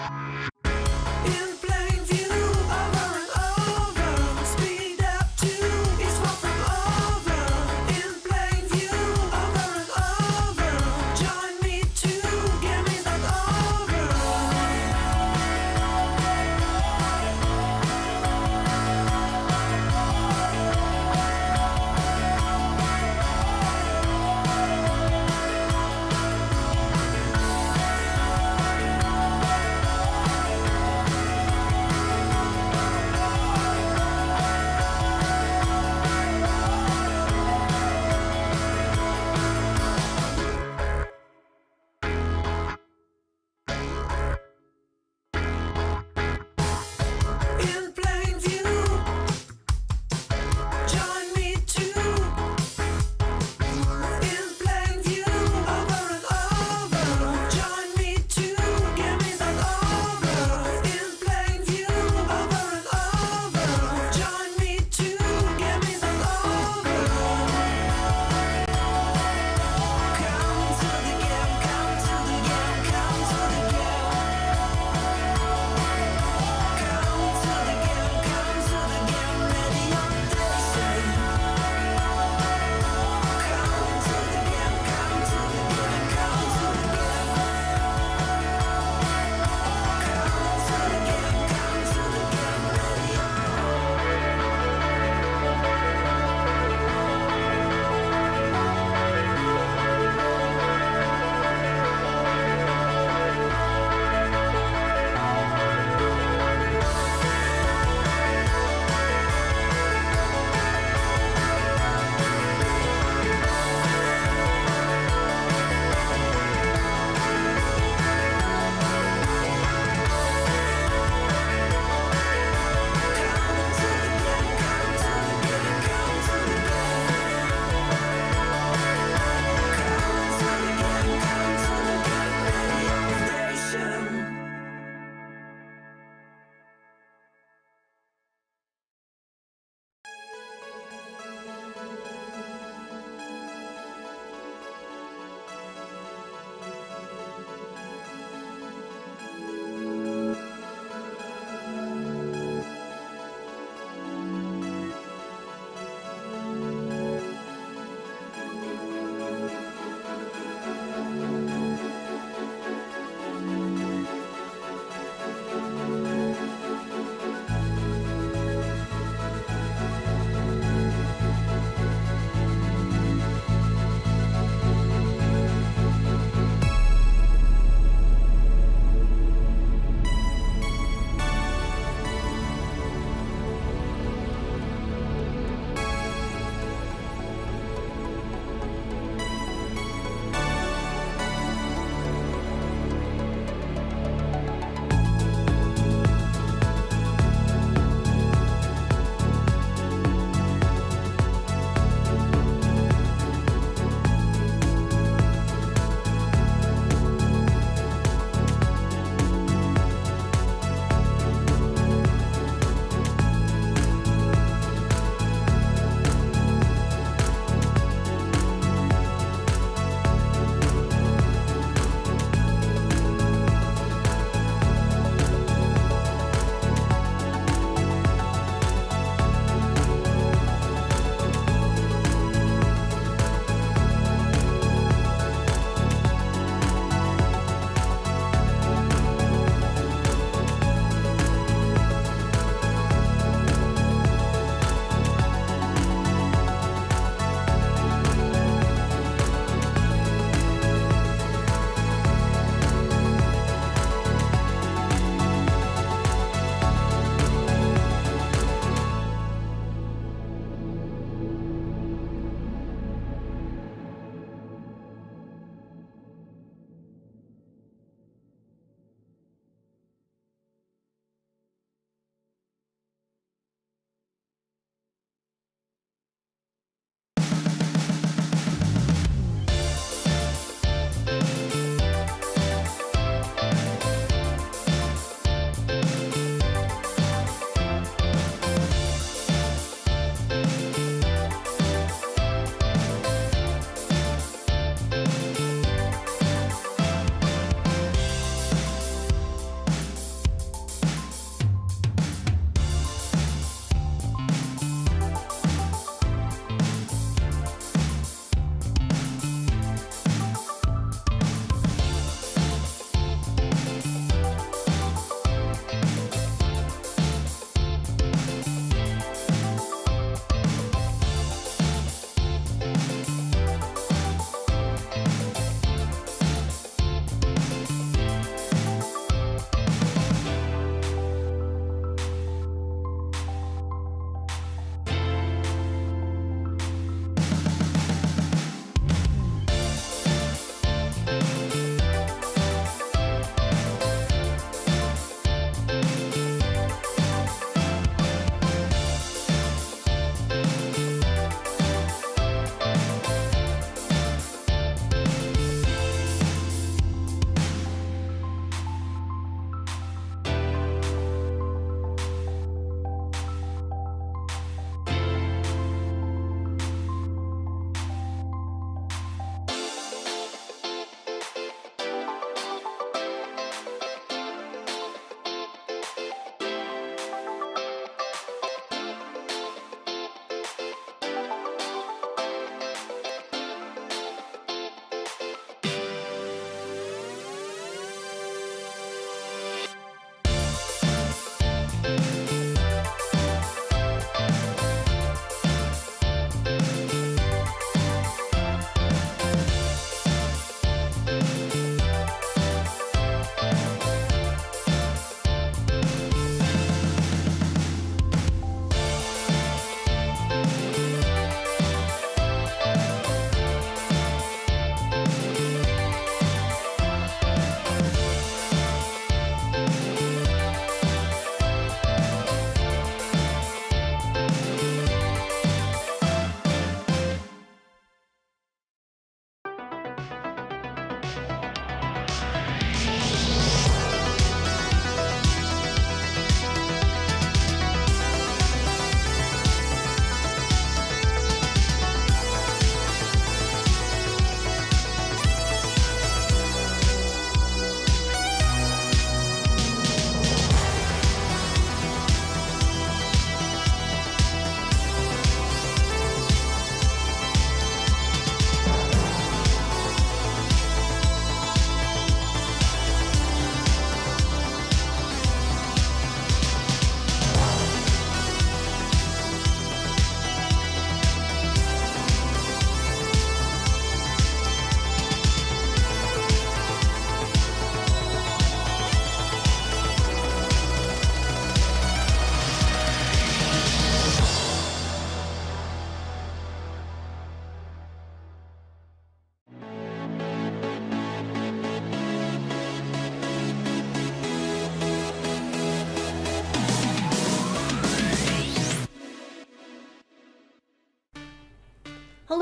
In plain view, over and over. Speed up to it's far from over. In plain view, over and over. Join me to gaming's not over.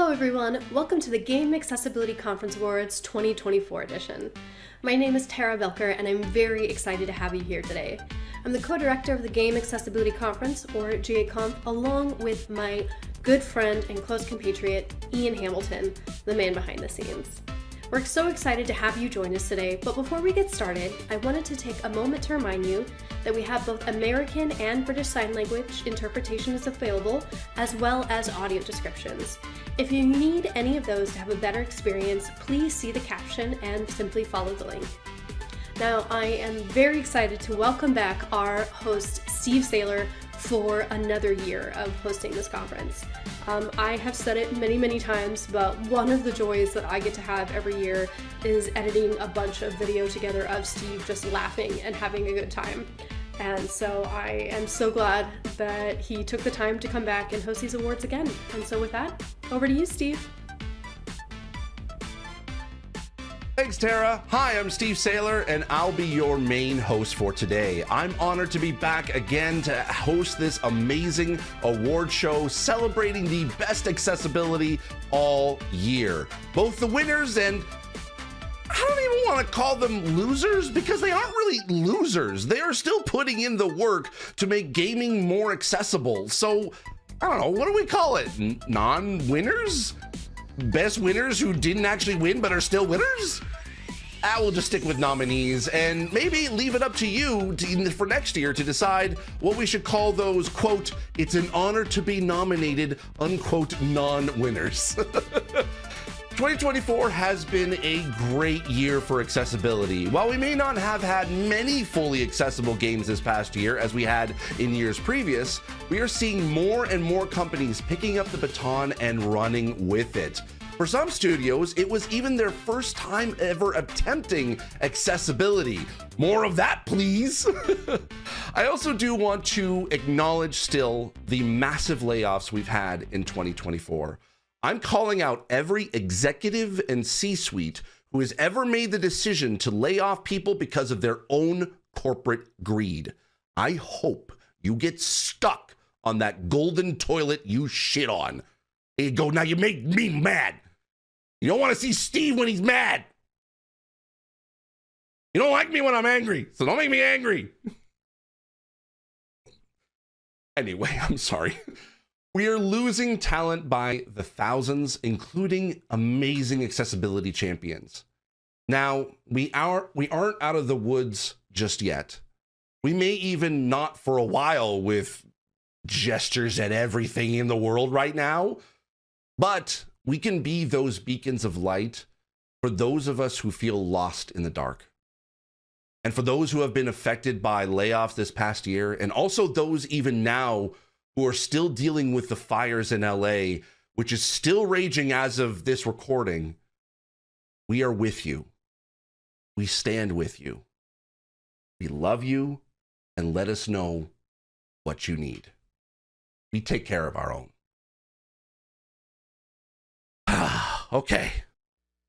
Hello everyone, welcome to the Game Accessibility Conference Awards 2024 edition. My name is Tara Belker and I'm very excited to have you here today. I'm the co-director of the Game Accessibility Conference, or GAconf, along with my good friend and close compatriot, Ian Hamilton, the man behind the scenes. We're so excited to have you join us today, but before we get started, I wanted to take a moment to remind you that we have both American and British Sign Language interpretations available, as well as audio descriptions. If you need any of those to have a better experience, please see the caption and simply follow the link. Now, I am very excited to welcome back our host, Steve Saylor, for another year of hosting this conference. I have said it many times, but one of the joys that I get to have every year is editing a bunch of video together of Steve just laughing and having a good time. And so I am so glad that he took the time to come back and host these awards again. And so with that, over to you, Steve. Thanks, Tara. Hi, I'm Steve Saylor, and I'll be your main host for today. I'm honored to be back again to host this amazing award show celebrating the best accessibility all year. Both the winners and I don't even want to call them losers because they aren't really losers. They are still putting in the work to make gaming more accessible. So, I don't know, what do we call it? Non-winners? Best winners who didn't actually win but are still winners? We'll just stick with nominees and maybe leave it up to you for next year to decide what we should call those, quote, it's an honor to be nominated, unquote, non-winners. 2024 has been a great year for accessibility. While we may not have had many fully accessible games this past year as we had in years previous, we are seeing more and more companies picking up the baton and running with it. For some studios, it was even their first time ever attempting accessibility. More of that, please. I also do want to acknowledge still the massive layoffs we've had in 2024. I'm calling out every executive and C-suite who has ever made the decision to lay off people because of their own corporate greed. I hope you get stuck on that golden toilet you shit on. There you go. Now you make me mad. You don't want to see Steve when he's mad. You don't like me when I'm angry, so don't make me angry. Anyway, I'm sorry. We are losing talent by the thousands, including amazing accessibility champions. Now, we aren't out of the woods just yet. We may even not for a while with gestures at everything in the world right now, but we can be those beacons of light for those of us who feel lost in the dark. And for those who have been affected by layoffs this past year, and also those even now who are still dealing with the fires in LA, which is still raging as of this recording, we are with you. We stand with you. We love you, and let us know what you need. We take care of our own. Okay.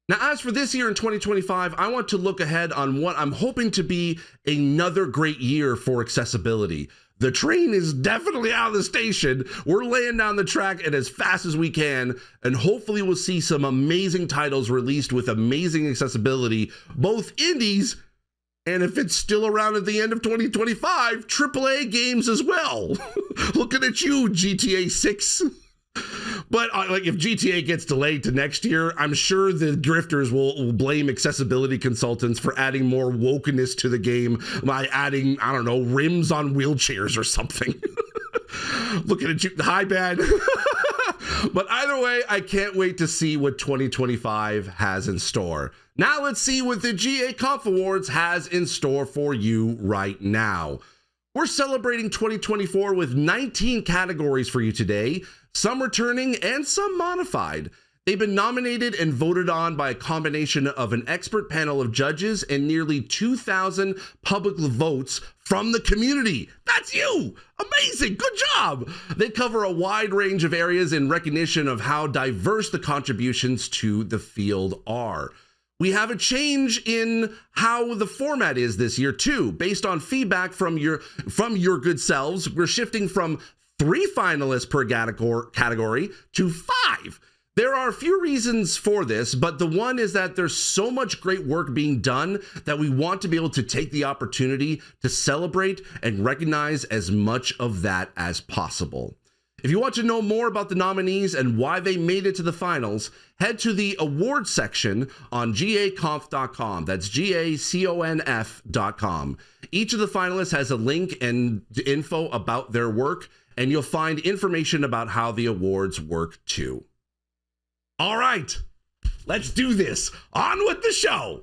Now, as for this year in 2025, I want to look ahead on what I'm hoping to be another great year for accessibility. The train is definitely out of the station. We're laying down the track and as fast as we can, and hopefully we'll see some amazing titles released with amazing accessibility, both indies and, if it's still around at the end of 2025, AAA games as well. Looking at you, GTA 6. But if GTA gets delayed to next year, I'm sure the grifters will blame accessibility consultants for adding more wokeness to the game by adding, I don't know, rims on wheelchairs or something. Looking at you, hi, Ben. But either way, I can't wait to see what 2025 has in store. Now let's see what the GAconf Awards has in store for you right now. We're celebrating 2024 with 19 categories for you today, some returning and some modified. They've been nominated and voted on by a combination of an expert panel of judges and nearly 2,000 public votes from the community. That's you! Amazing! Good job! They cover a wide range of areas in recognition of how diverse the contributions to the field are. We have a change in how the format is this year too. Based on feedback from your good selves, we're shifting from 3 finalists per category to 5. There are a few reasons for this, but the one is that there's so much great work being done that we want to be able to take the opportunity to celebrate and recognize as much of that as possible. If you want to know more about the nominees and why they made it to the finals, head to the awards section on GAconf.com. That's GAconf.com. Each of the finalists has a link and info about their work, and you'll find information about how the awards work too. All right, let's do this. On with the show.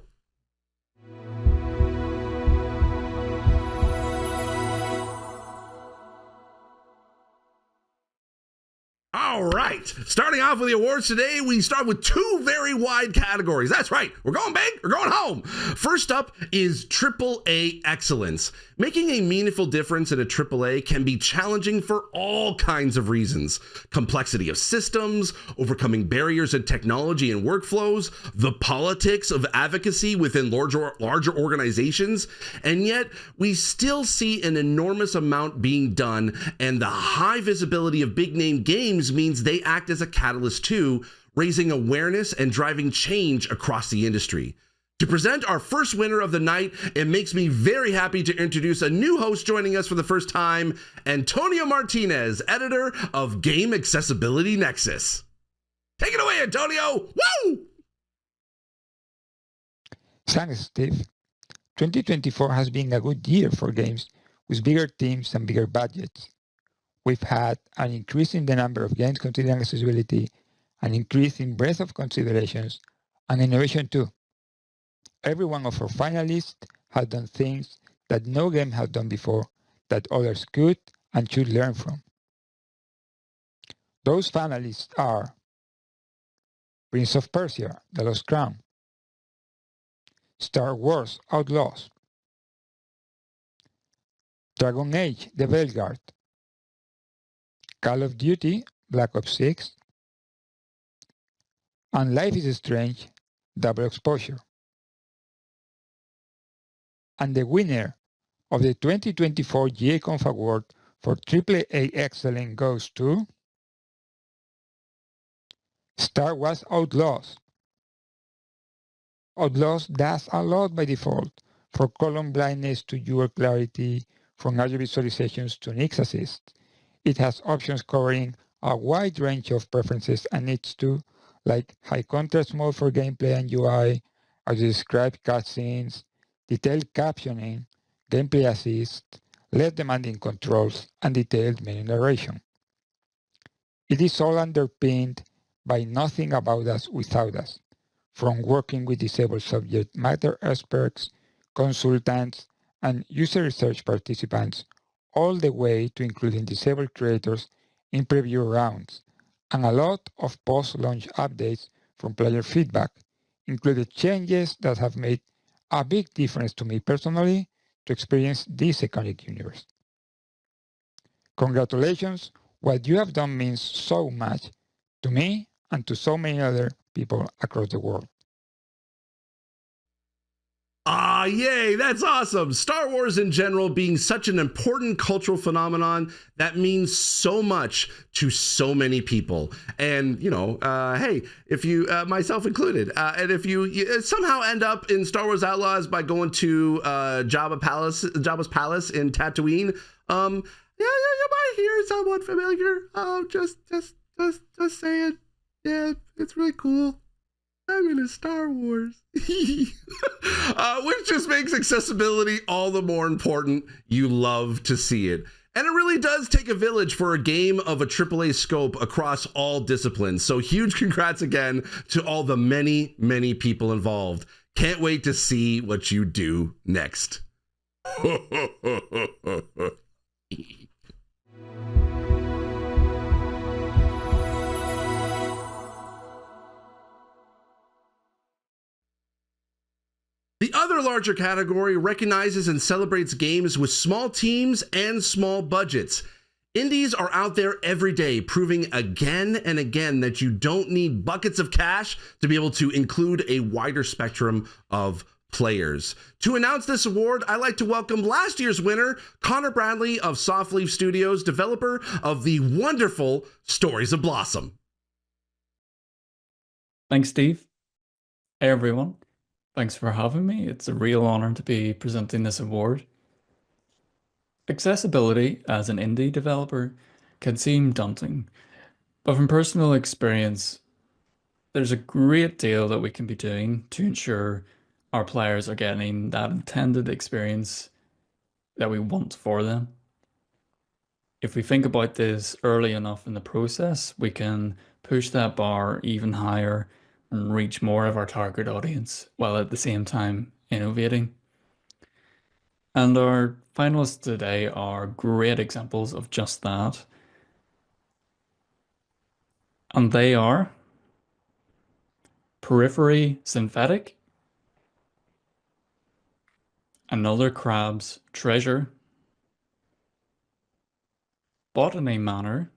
All right, starting off with the awards today, we start with two very wide categories. That's right, we're going big, we're going home. First up is AAA excellence. Making a meaningful difference in a AAA can be challenging for all kinds of reasons. Complexity of systems, overcoming barriers in technology and workflows, the politics of advocacy within larger organizations, and yet we still see an enormous amount being done, and the high visibility of big name games means they act as a catalyst too, raising awareness and driving change across the industry. To present our first winner of the night, it makes me very happy to introduce a new host joining us for the first time, Antonio Martinez, editor of Game Accessibility Nexus. Take it away, Antonio! Woo! Thanks, Steve. 2024 has been a good year for games with bigger teams and bigger budgets. We've had an increase in the number of games considering accessibility, an increase in breadth of considerations, and innovation too. Every one of our finalists has done things that no game had done before that others could and should learn from. Those finalists are Prince of Persia: The Lost Crown, Star Wars Outlaws, Dragon Age: The Veilguard, Call of Duty Black Ops 6, and Life is Strange: Double Exposure. And the winner of the 2024 GAconf Award for AAA Excellence goes to Star Wars Outlaws. Outlaws does a lot by default, from column blindness to UR clarity, from audio visualizations to Nix Assist. It has options covering a wide range of preferences and needs too, like high contrast mode for gameplay and UI, as described cutscenes, detailed captioning, gameplay assist, less demanding controls, and detailed menu narration. It is all underpinned by nothing about us without us, from working with disabled subject matter experts, consultants, and user research participants, all the way to including disabled creators in preview rounds, and a lot of post-launch updates from player feedback, including changes that have made a big difference to me personally to experience this iconic universe. Congratulations, what you have done means so much to me and to so many other people across the world. Ah, yay, that's awesome. Star Wars in general being such an important cultural phenomenon that means so much to so many people. And, you know, hey, if you, myself included, and if you somehow end up in Star Wars Outlaws by going to Jabba's palace in Tatooine, yeah, you might hear someone familiar. Just saying. Yeah, it's really cool. I'm in a Star Wars. Which just makes accessibility all the more important. You love to see it. And it really does take a village for a game of a AAA scope across all disciplines. So huge congrats again to all the many, many people involved. Can't wait to see what you do next. The other larger category recognizes and celebrates games with small teams and small budgets. Indies are out there every day, proving again and again that you don't need buckets of cash to be able to include a wider spectrum of players. To announce this award, I'd like to welcome last year's winner, Connor Bradley of Softleaf Studios, developer of the wonderful Stories of Blossom. Thanks, Steve. Hey, everyone. Thanks for having me. It's a real honor to be presenting this award. Accessibility as an indie developer can seem daunting, but from personal experience, there's a great deal that we can be doing to ensure our players are getting that intended experience that we want for them. If we think about this early enough in the process, we can push that bar even higher and reach more of our target audience while at the same time innovating. And our finalists today are great examples of just that. And they are Periphery Synthetic, Another Crab's Treasure, Botany Manor,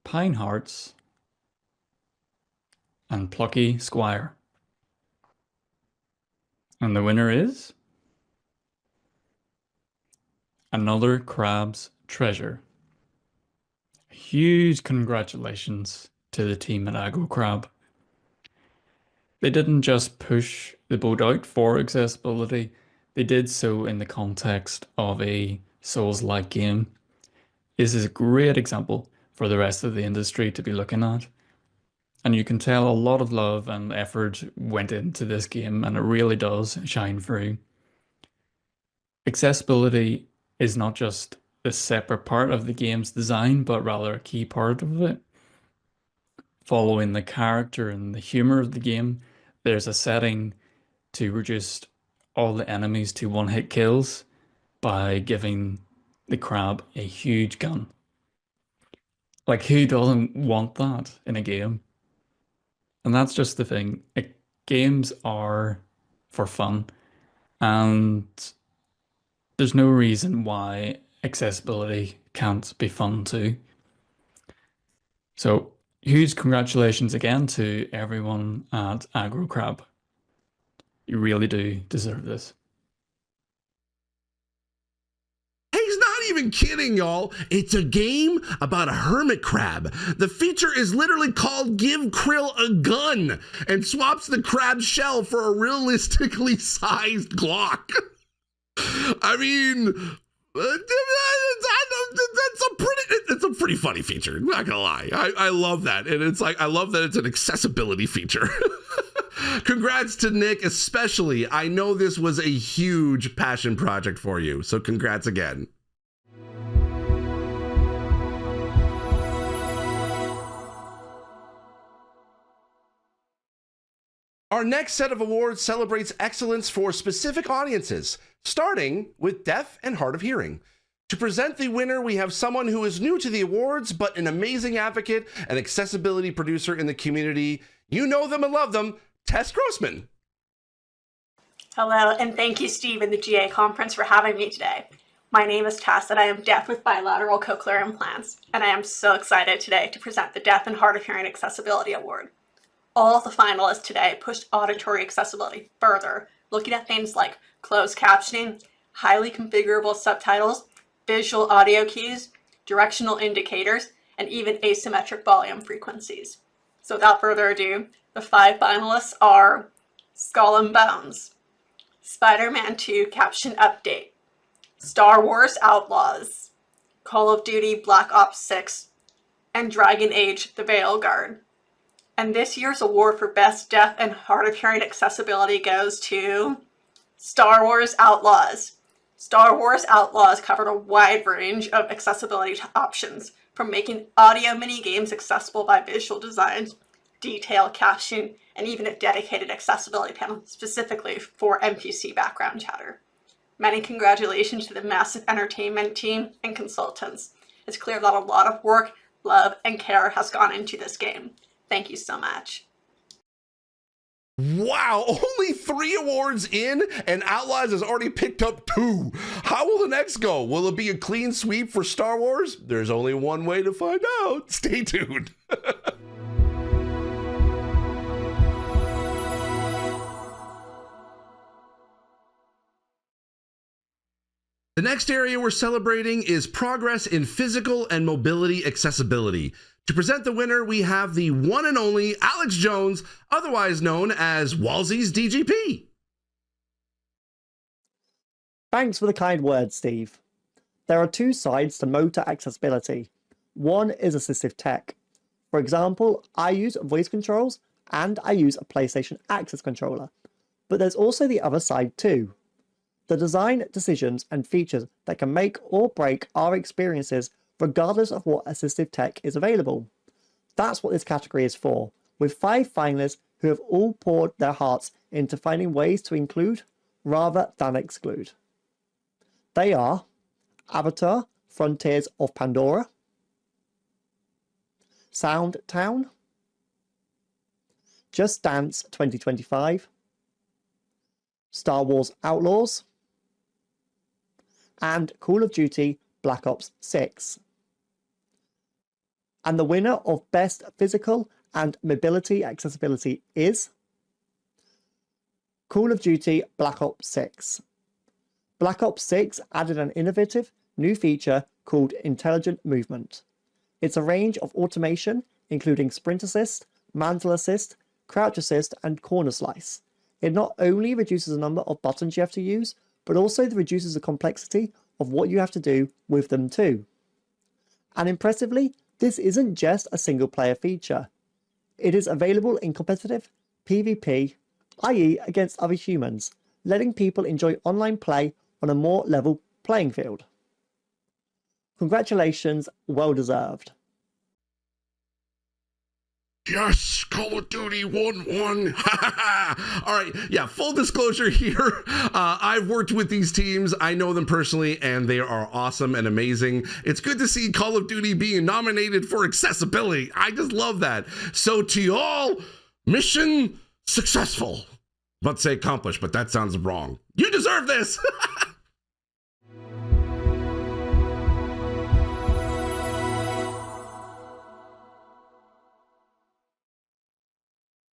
Pine Hearts, and Plucky Squire. And the winner is Another Crab's Treasure. Huge congratulations to the team at AgroCrab. They didn't just push the boat out for accessibility, they did so in the context of a Souls-like game. This is a great example for the rest of the industry to be looking at. And you can tell a lot of love and effort went into this game, and it really does shine through. Accessibility is not just a separate part of the game's design, but rather a key part of it. Following the character and the humor of the game, there's a setting to reduce all the enemies to one-hit kills by giving the crab a huge gun. Like, who doesn't want that in a game? And that's just the thing. Games are for fun, and there's no reason why accessibility can't be fun too. So, huge congratulations again to everyone at AgroCrab. You really do deserve this. He's not even kidding, y'all. It's a game about a hermit crab. The feature is literally called Give Krill a Gun and swaps the crab's shell for a realistically sized Glock. I mean, it's a pretty funny feature. I'm not gonna lie. I love that. And it's like, I love that it's an accessibility feature. Congrats to Nick, especially. I know this was a huge passion project for you. So congrats again. Our next set of awards celebrates excellence for specific audiences, starting with deaf and hard of hearing. To present the winner, we have someone who is new to the awards, but an amazing advocate and accessibility producer in the community. You know them and love them, Tess Grossman. Hello, and thank you, Steve, and the GA conference for having me today. My name is Tess, and I am deaf with bilateral cochlear implants, and I am so excited today to present the Deaf and Hard of Hearing Accessibility Award. All of the finalists today pushed auditory accessibility further, looking at things like closed captioning, highly configurable subtitles, visual audio cues, directional indicators, and even asymmetric volume frequencies. So without further ado, the 5 finalists are Skull and Bones, Spider-Man 2 Caption Update, Star Wars Outlaws, Call of Duty Black Ops 6, and Dragon Age The Veilguard. And this year's award for Best Deaf and Hard of Hearing Accessibility goes to Star Wars Outlaws. Star Wars Outlaws covered a wide range of accessibility options, from making audio mini-games accessible by visual designs, detailed caption, and even a dedicated accessibility panel specifically for NPC background chatter. Many congratulations to the massive entertainment team and consultants. It's clear that a lot of work, love, and care has gone into this game. Thank you so much. Wow, only 3 awards in, and Outlaws has already picked up 2. How will the next go? Will it be a clean sweep for Star Wars? There's only one way to find out. Stay tuned. The next area we're celebrating is progress in physical and mobility accessibility. To present the winner, we have the one and only Alex Jones, otherwise known as Walsey's DGP. Thanks for the kind words, Steve. There are two sides to motor accessibility. One is assistive tech. For example, I use voice controls and I use a PlayStation Access controller. But there's also the other side too. The design decisions and features that can make or break our experiences regardless of what assistive tech is available. That's what this category is for, with 5 finalists who have all poured their hearts into finding ways to include rather than exclude. They are Avatar: Frontiers of Pandora, Sound Town, Just Dance 2025, Star Wars Outlaws, and Call of Duty Black Ops 6. And the winner of Best Physical and Mobility Accessibility is Call of Duty Black Ops 6. Black Ops 6 added an innovative new feature called Intelligent Movement. It's a range of automation, including sprint assist, mantle assist, crouch assist, and corner slice. It not only reduces the number of buttons you have to use, but also reduces the complexity of what you have to do with them too. And impressively, this isn't just a single player feature. It is available in competitive PvP, i.e. against other humans, letting people enjoy online play on a more level playing field. Congratulations, well deserved. Yes, Call of Duty won one. All right, yeah, full disclosure here. I've worked with these teams. I know them personally, and they are awesome and amazing. It's good to see Call of Duty being nominated for accessibility. I just love that. So to you all, mission successful. About to say accomplished, but that sounds wrong. You deserve this.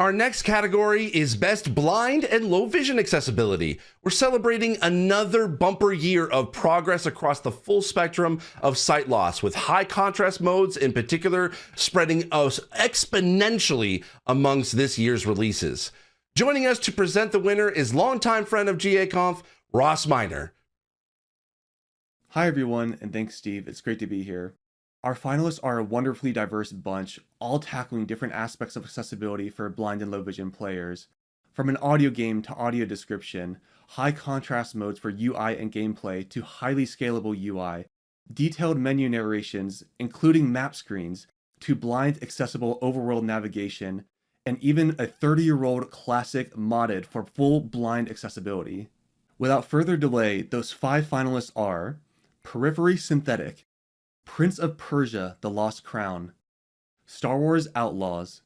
Our next category is Best Blind and Low Vision Accessibility. We're celebrating another bumper year of progress across the full spectrum of sight loss, with high contrast modes in particular spreading us exponentially amongst this year's releases. Joining us to present the winner is longtime friend of GAconf, Ross Miner. Hi everyone, and thanks Steve, it's great to be here. Our finalists are a wonderfully diverse bunch, all tackling different aspects of accessibility for blind and low vision players. From an audio game to audio description, high contrast modes for UI and gameplay to highly scalable UI, detailed menu narrations, including map screens, to blind accessible overworld navigation, and even a 30-year-old classic modded for full blind accessibility. Without further delay, those 5 finalists are Periphery Synthetic, Prince of Persia: The Lost Crown, Star Wars Outlaws,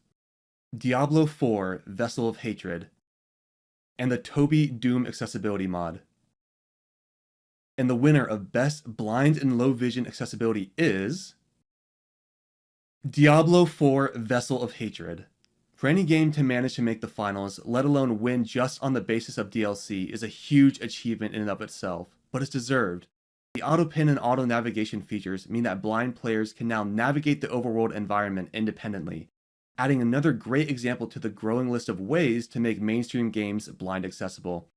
Diablo 4: Vessel of Hatred, and the Toby Doom Accessibility mod. And the winner of Best Blind and Low Vision Accessibility is Diablo 4: Vessel of Hatred. For any game to manage to make the finals, let alone win just on the basis of DLC, is a huge achievement in and of itself, but it's deserved. The auto pin and auto navigation features mean that blind players can now navigate the overworld environment independently, adding another great example to the growing list of ways to make mainstream games blind accessible.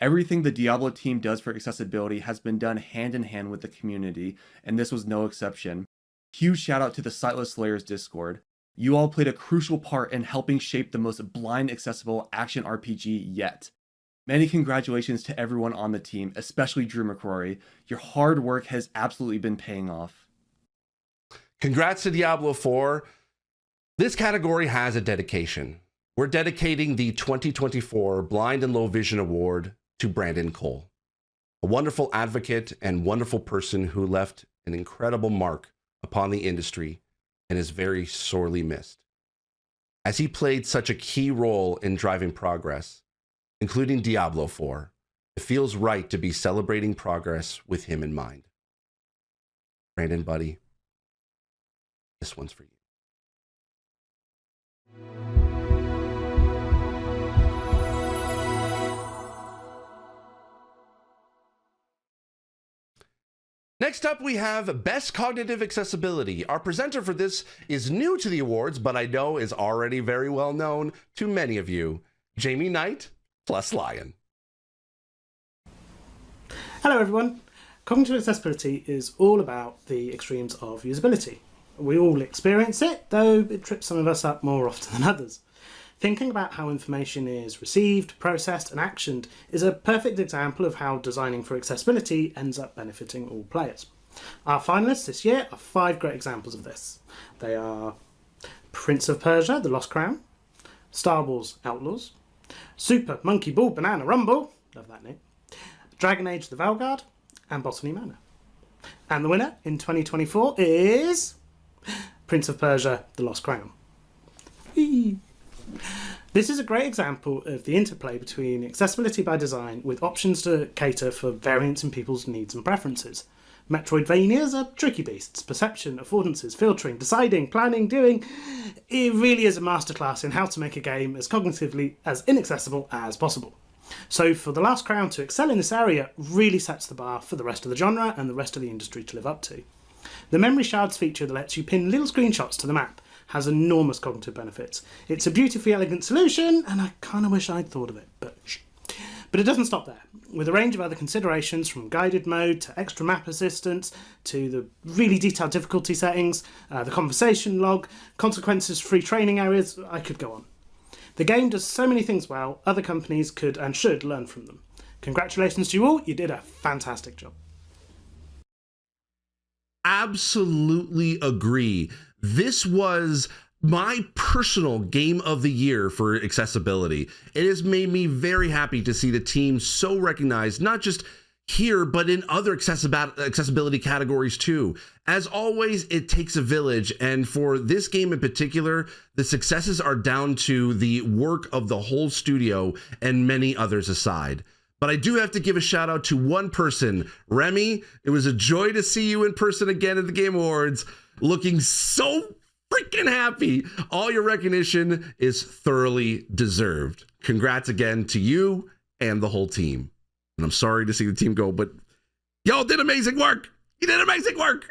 Everything the Diablo team does for accessibility has been done hand in hand with the community, and this was no exception. Huge shout out to the Sightless Slayers Discord. You all played a crucial part in helping shape the most blind accessible action RPG yet. Many congratulations to everyone on the team, especially Drew McCrory. Your hard work has absolutely been paying off. Congrats to Diablo 4. This category has a dedication. We're dedicating the 2024 Blind and Low Vision Award to Brandon Cole, a wonderful advocate and wonderful person who left an incredible mark upon the industry and is very sorely missed. As he played such a key role in driving progress, including Diablo 4, it feels right to be celebrating progress with him in mind. Brandon, buddy, this one's for you. Next up, we have Best Cognitive Accessibility. Our presenter for this is new to the awards, but I know is already very well known to many of you. Jamie Knight plus Lion. Hello everyone. Cognitive accessibility is all about the extremes of usability. We all experience it, though it trips some of us up more often than others. Thinking about how information is received, processed and actioned is a perfect example of how designing for accessibility ends up benefiting all players. Our finalists this year are 5 great examples of this. They are Prince of Persia, The Lost Crown, Star Wars Outlaws, Super Monkey Ball Banana Rumble, love that name, Dragon Age The Vanguard, and Botany Manor. And the winner in 2024 is Prince of Persia The Lost Crown. Whee! This is a great example of the interplay between accessibility by design with options to cater for variance in people's needs and preferences. Metroidvanias are tricky beasts. Perception, affordances, filtering, deciding, planning, doing. It really is a masterclass in how to make a game as cognitively as inaccessible as possible. So for The Last Crown to excel in this area really sets the bar for the rest of the genre and the rest of the industry to live up to. The memory shards feature that lets you pin little screenshots to the map has enormous cognitive benefits. It's a beautifully elegant solution, and I kind of wish I'd thought of it, but shh. But it doesn't stop there. With a range of other considerations, from guided mode to extra map assistance to the really detailed difficulty settings, the conversation log, consequences-free training areas, I could go on. The game does so many things well, other companies could and should learn from them. Congratulations to you all, you did a fantastic job. Absolutely agree. This was my personal game of the year for accessibility. It has made me very happy to see the team so recognized, not just here, but in other accessibility categories too. As always, it takes a village, and for this game in particular, the successes are down to the work of the whole studio and many others aside. But I do have to give a shout out to one person. Remy, it was a joy to see you in person again at the Game Awards, looking so freaking happy. All your recognition is thoroughly deserved. Congrats again to you and the whole team. And I'm sorry to see the team go, but y'all did amazing work. You did amazing work.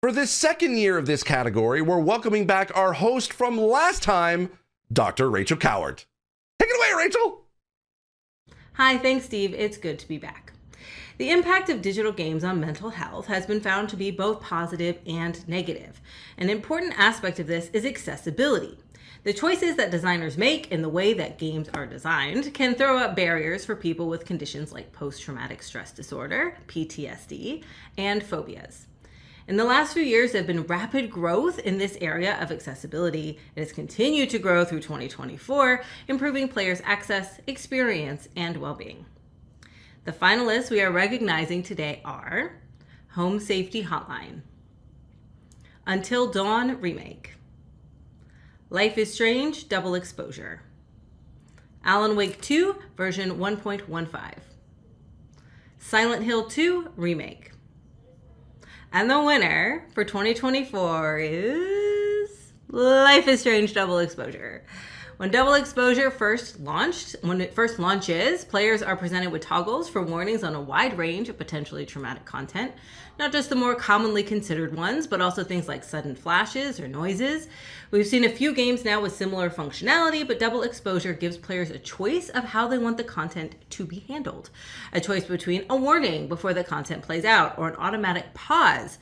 For this second year of this category, we're welcoming back our host from last time, Dr. Rachel Cowart. Take it away, Rachel. Hi, thanks, Steve. It's good to be back. The impact of digital games on mental health has been found to be both positive and negative. An important aspect of this is accessibility. The choices that designers make in the way that games are designed can throw up barriers for people with conditions like post-traumatic stress disorder, PTSD, and phobias. In the last few years, there have been rapid growth in this area of accessibility. It has continued to grow through 2024, improving players' access, experience, and well-being. The finalists we are recognizing today are Home Safety Hotline, Until Dawn Remake, Life is Strange Double Exposure, Alan Wake 2 version 1.15, Silent Hill 2 Remake. And the winner for 2024 is Life is Strange Double Exposure. When Double Exposure when it first launches, players are presented with toggles for warnings on a wide range of potentially traumatic content, not just the more commonly considered ones, but also things like sudden flashes or noises. We've seen a few games now with similar functionality, but Double Exposure gives players a choice of how they want the content to be handled. A choice between a warning before the content plays out or an automatic pause,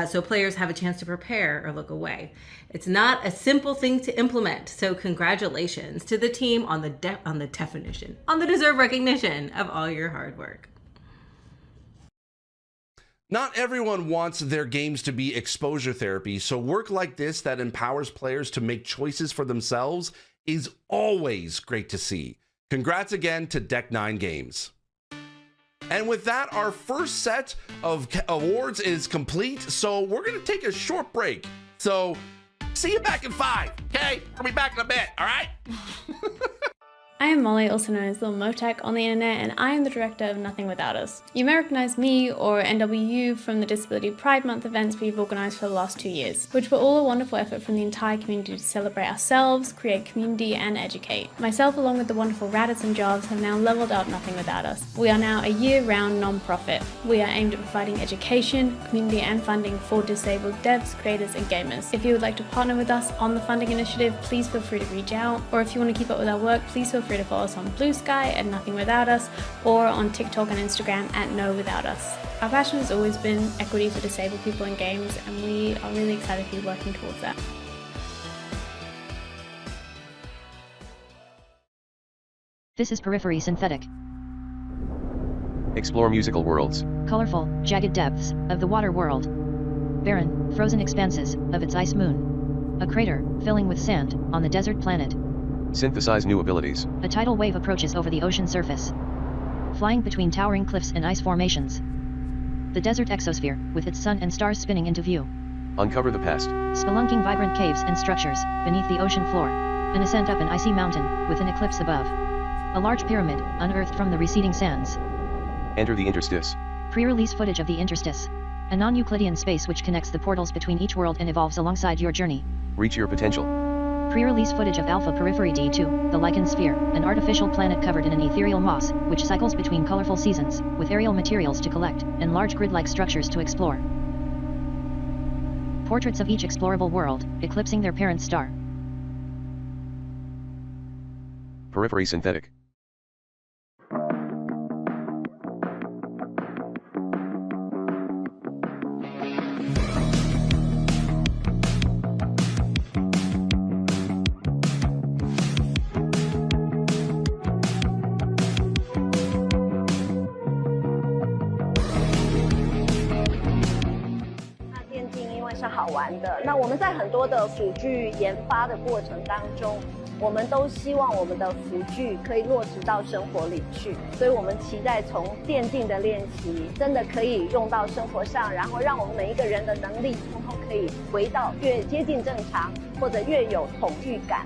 so players have a chance to prepare or look away. It's not a simple thing to implement, so congratulations to the team on the deserved recognition of all your hard work. Not everyone wants their games to be exposure therapy, so work like this that empowers players to make choices for themselves is always great to see. Congrats again to Deck 9 Games. And with that, our first set of awards is complete, so we're going to take a short break. So see you back in 5, okay? We'll be back in a bit, all right? I am Molly, also known as Little Motec on the internet, and I am the director of Nothing Without Us. You may recognise me or NWU from the Disability Pride Month events we've organised for the last 2 years, which were all a wonderful effort from the entire community to celebrate ourselves, create community and educate. Myself, along with the wonderful Raditz and Jobs, have now levelled up Nothing Without Us. We are now a year-round non-profit. We are aimed at providing education, community and funding for disabled devs, creators and gamers. If you would like to partner with us on the funding initiative, please feel free to reach out, or if you want to keep up with our work, please feel free to follow us on Blue Sky at Nothing Without Us, or on TikTok and Instagram at No Without Us. Our passion has always been equity for disabled people in games, and we are really excited to be working towards that. This is Periphery Synthetic. Explore musical worlds. Colorful, jagged depths of the water world. Barren, frozen expanses of its ice moon. A crater filling with sand on the desert planet. Synthesize new abilities. A tidal wave approaches over the ocean surface, flying between towering cliffs and ice formations. The desert exosphere, with its sun and stars spinning into view. Uncover the past. Spelunking vibrant caves and structures beneath the ocean floor. An ascent up an icy mountain, with an eclipse above. A large pyramid, unearthed from the receding sands. Enter the interstice. Pre-release footage of the interstice. A non-Euclidean space which connects the portals between each world and evolves alongside your journey. Reach your potential. Pre-release footage of Alpha Periphery D2, the Lichen Sphere, an artificial planet covered in an ethereal moss, which cycles between colorful seasons, with aerial materials to collect, and large grid-like structures to explore. Portraits of each explorable world, eclipsing their parent star. Periphery Synthetic.好玩的。那我们在很多的辅具研发的过程当中，我们都希望我们的辅具可以落实到生活里去，所以我们期待从电竞的练习真的可以用到生活上，然后让我们每一个人的能力通通可以回到越接近正常，或者越有统御感。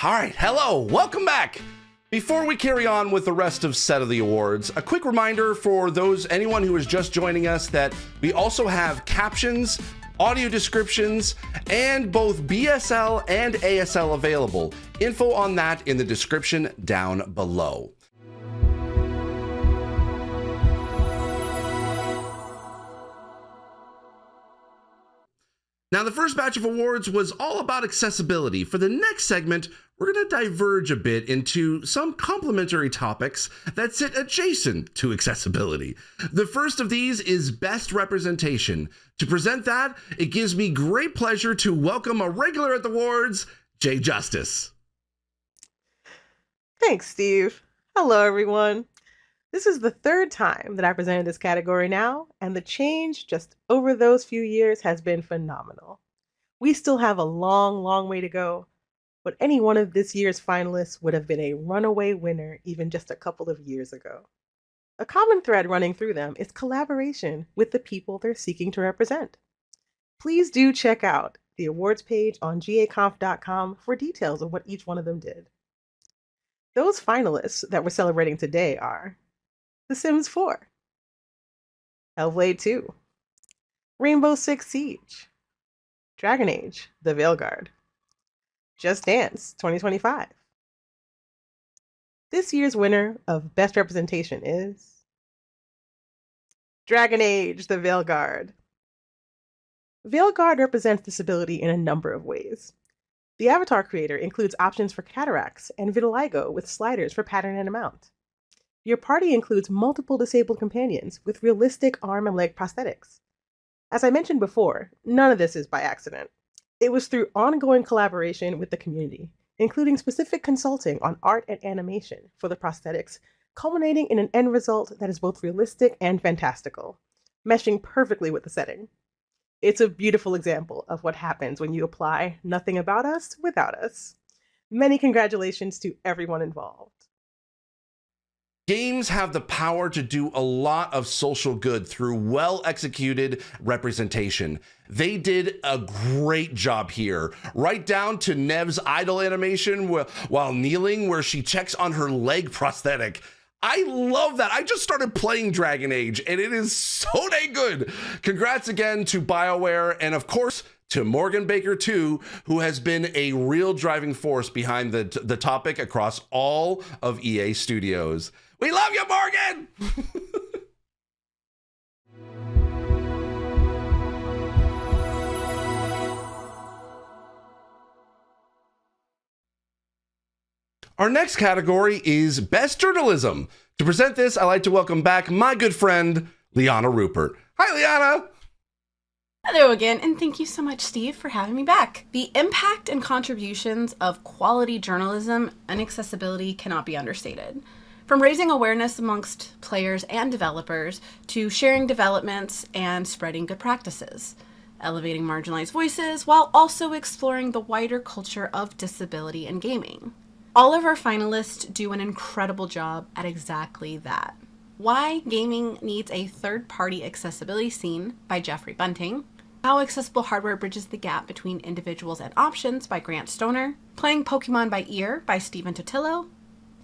All right, hello, welcome back. Before we carry on with the rest of Set of the Awards, a quick reminder for anyone who is just joining us that we also have captions, audio descriptions, and both BSL and ASL available. Info on that in the description down below. Now, the first batch of awards was all about accessibility. For the next segment, we're going to diverge a bit into some complementary topics that sit adjacent to accessibility. The first of these is best representation. To present that, it gives me great pleasure to welcome a regular at the awards, Jay Justice. Thanks, Steve. Hello, everyone. This is the third time that I presented this category now, and the change just over those few years has been phenomenal. We still have a long way to go, but any one of this year's finalists would have been a runaway winner even just a couple of years ago. A common thread running through them is collaboration with the people they're seeking to represent. Please do check out the awards page on GAconf.com for details of what each one of them did. Those finalists that we're celebrating today are The Sims 4, Hellblade 2, Rainbow Six Siege, Dragon Age: The Veilguard, Just Dance 2025. This year's winner of Best Representation is Dragon Age: The Veilguard. Veilguard represents disability in a number of ways. The avatar creator includes options for cataracts and vitiligo with sliders for pattern and amount. Your party includes multiple disabled companions with realistic arm and leg prosthetics. As I mentioned before, none of this is by accident. It was through ongoing collaboration with the community, including specific consulting on art and animation for the prosthetics, culminating in an end result that is both realistic and fantastical, meshing perfectly with the setting. It's a beautiful example of what happens when you apply nothing about us without us. Many congratulations to everyone involved. Games have the power to do a lot of social good through well-executed representation. They did a great job here, right down to Nev's idle animation while kneeling where she checks on her leg prosthetic. I love that. I just started playing Dragon Age and it is so dang good. Congrats again to BioWare and of course to Morgan Baker too, who has been a real driving force behind the topic across all of EA Studios. We love you, Morgan! Our next category is Best Journalism. To present this, I'd like to welcome back my good friend, Liana Rupert. Hi, Liana! Hello again, and thank you so much, Steve, for having me back. The impact and contributions of quality journalism and accessibility cannot be understated. From raising awareness amongst players and developers to sharing developments and spreading good practices, elevating marginalized voices while also exploring the wider culture of disability in gaming. All of our finalists do an incredible job at exactly that. Why Gaming Needs a Third-Party Accessibility Scene by Jeffrey Bunting, How Accessible Hardware Bridges the Gap Between Individuals and Options by Grant Stoner, Playing Pokemon by Ear by Stephen Totillo,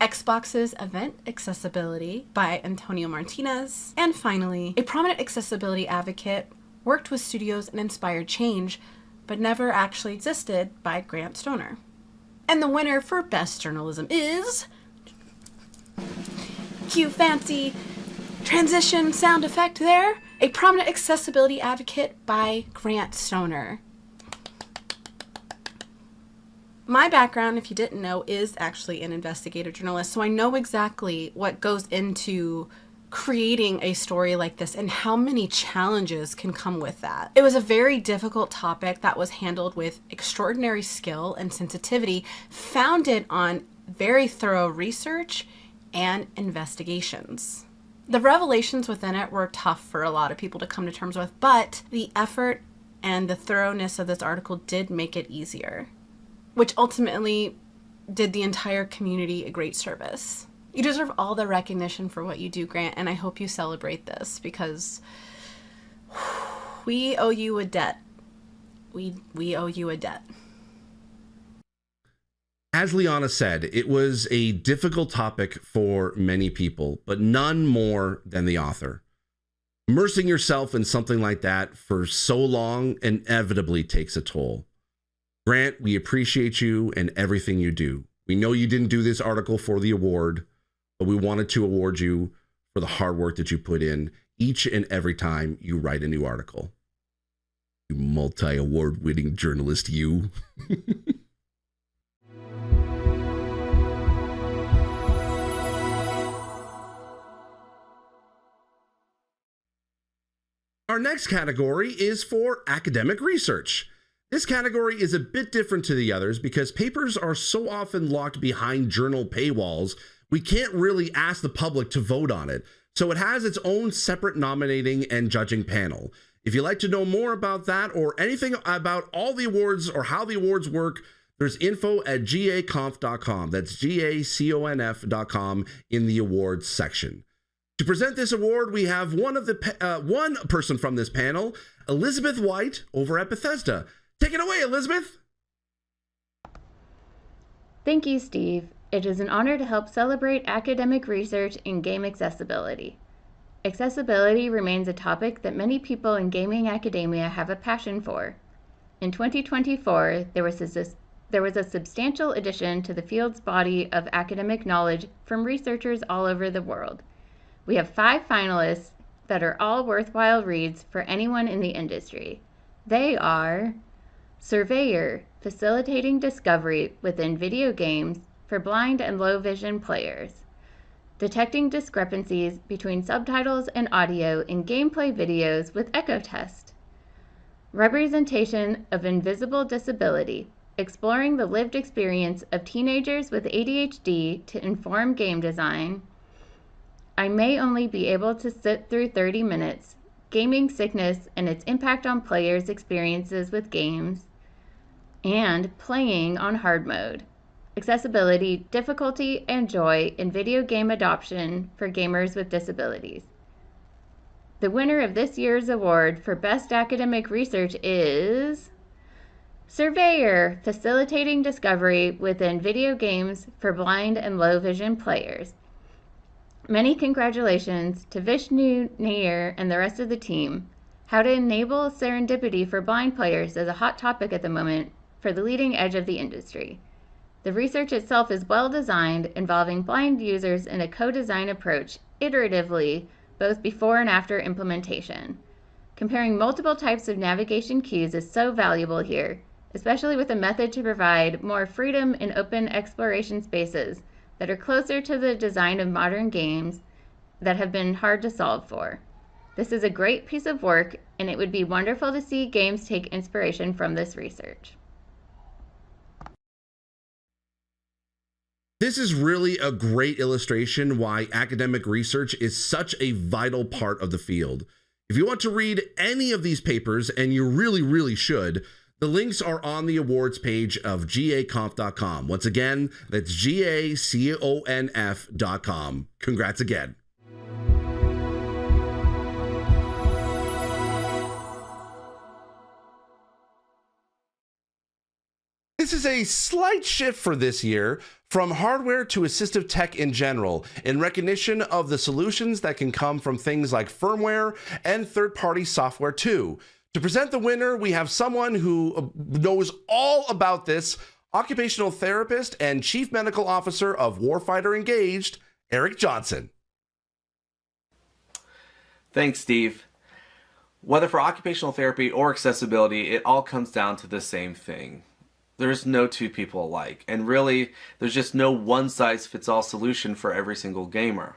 Xbox's Event Accessibility by Antonio Martinez, and finally, a prominent accessibility advocate worked with studios and inspired change, but never actually existed by Grant Stoner. And the winner for Best Journalism is... Cue fancy transition sound effect there. A prominent accessibility advocate by Grant Stoner. My background, if you didn't know, is actually an investigative journalist, so I know exactly what goes into creating a story like this and how many challenges can come with that. It was a very difficult topic that was handled with extraordinary skill and sensitivity, founded on very thorough research and investigations. The revelations within it were tough for a lot of people to come to terms with, but the effort and the thoroughness of this article did make it easier, which ultimately did the entire community a great service. You deserve all the recognition for what you do, Grant, and I hope you celebrate this because we owe you a debt. We owe you a debt. As Liana said, it was a difficult topic for many people, but none more than the author. Immersing yourself in something like that for so long inevitably takes a toll. Grant, we appreciate you and everything you do. We know you didn't do this article for the award, but we wanted to award you for the hard work that you put in each and every time you write a new article. You multi-award winning journalist, you. Our next category is for academic research. This category is a bit different to the others because papers are so often locked behind journal paywalls, we can't really ask the public to vote on it. So it has its own separate nominating and judging panel. If you'd like to know more about that or anything about all the awards or how the awards work, there's info at GAconf.com. That's GAconf.com in the awards section. To present this award, we have one person from this panel, Elizabeth White over at Bethesda. Take it away, Elizabeth. Thank you, Steve. It is an honor to help celebrate academic research in game accessibility. Accessibility remains a topic that many people in gaming academia have a passion for. In 2024, there was a substantial addition to the field's body of academic knowledge from researchers all over the world. We have 5 finalists that are all worthwhile reads for anyone in the industry. They are Surveyor, facilitating discovery within video games for blind and low vision players. Detecting discrepancies between subtitles and audio in gameplay videos with echo test. Representation of invisible disability, exploring the lived experience of teenagers with ADHD to inform game design. I may only be able to sit through 30 minutes, gaming sickness and its impact on players' experiences with games, and playing on hard mode, accessibility, difficulty, and joy in video game adoption for gamers with disabilities. The winner of this year's award for Best Academic Research is Surveyor, facilitating discovery within video games for blind and low vision players. Many congratulations to Vishnu, Nair, and the rest of the team. How to enable serendipity for blind players is a hot topic at the moment for the leading edge of the industry. The research itself is well designed, involving blind users in a co-design approach, iteratively, both before and after implementation. Comparing multiple types of navigation cues is so valuable here, especially with a method to provide more freedom in open exploration spaces that are closer to the design of modern games that have been hard to solve for. This is a great piece of work, and it would be wonderful to see games take inspiration from this research. This is really a great illustration why academic research is such a vital part of the field. If you want to read any of these papers, and you really should, the links are on the awards page of GAconf.com. Once again, that's GAconf.com. Congrats again. This is a slight shift for this year from hardware to assistive tech in general, in recognition of the solutions that can come from things like firmware and third-party software too. To present the winner, we have someone who knows all about this, occupational therapist and chief medical officer of Warfighter Engaged, Eric Johnson. Thanks, Steve. Whether for occupational therapy or accessibility, it all comes down to the same thing. There's no two people alike, and really, there's just no one-size-fits-all solution for every single gamer.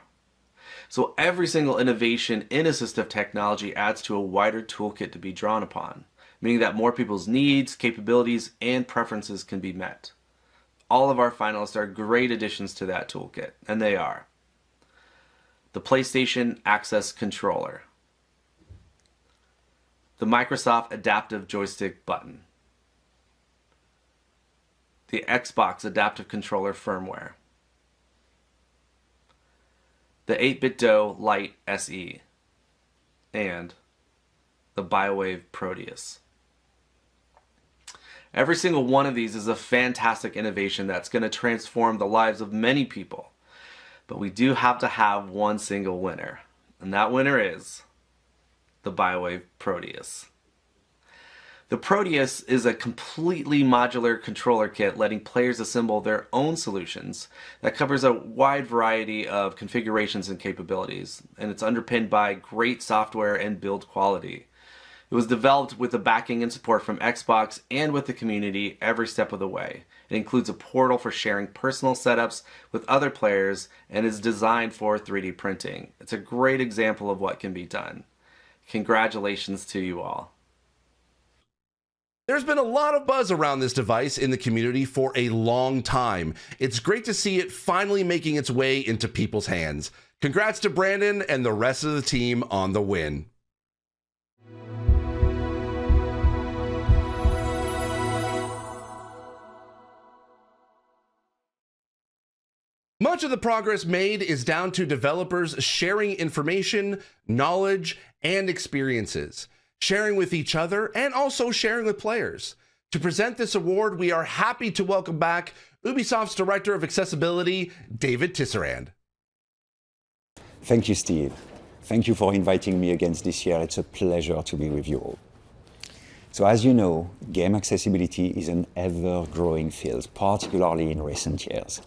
So every single innovation in assistive technology adds to a wider toolkit to be drawn upon, meaning that more people's needs, capabilities, and preferences can be met. All of our finalists are great additions to that toolkit, and they are the PlayStation Access Controller, the Microsoft Adaptive Joystick Button, the Xbox Adaptive Controller firmware, the 8BitDo Lite SE, and the BioWave Proteus. Every single one of these is a fantastic innovation that's going to transform the lives of many people. But we do have to have one single winner, and that winner is the BioWave Proteus. The Proteus is a completely modular controller kit letting players assemble their own solutions that covers a wide variety of configurations and capabilities, and it's underpinned by great software and build quality. It was developed with the backing and support from Xbox and with the community every step of the way. It includes a portal for sharing personal setups with other players and is designed for 3D printing. It's a great example of what can be done. Congratulations to you all. There's been a lot of buzz around this device in the community for a long time. It's great to see it finally making its way into people's hands. Congrats to Brandon and the rest of the team on the win. Much of the progress made is down to developers sharing information, knowledge, and experiences, sharing with each other and also sharing with players. To present this award, we are happy to welcome back Ubisoft's Director of Accessibility, David Tisserand. Thank you, Steve. Thank you for inviting me again this year. It's a pleasure to be with you all. So as you know, game accessibility is an ever-growing field, particularly in recent years.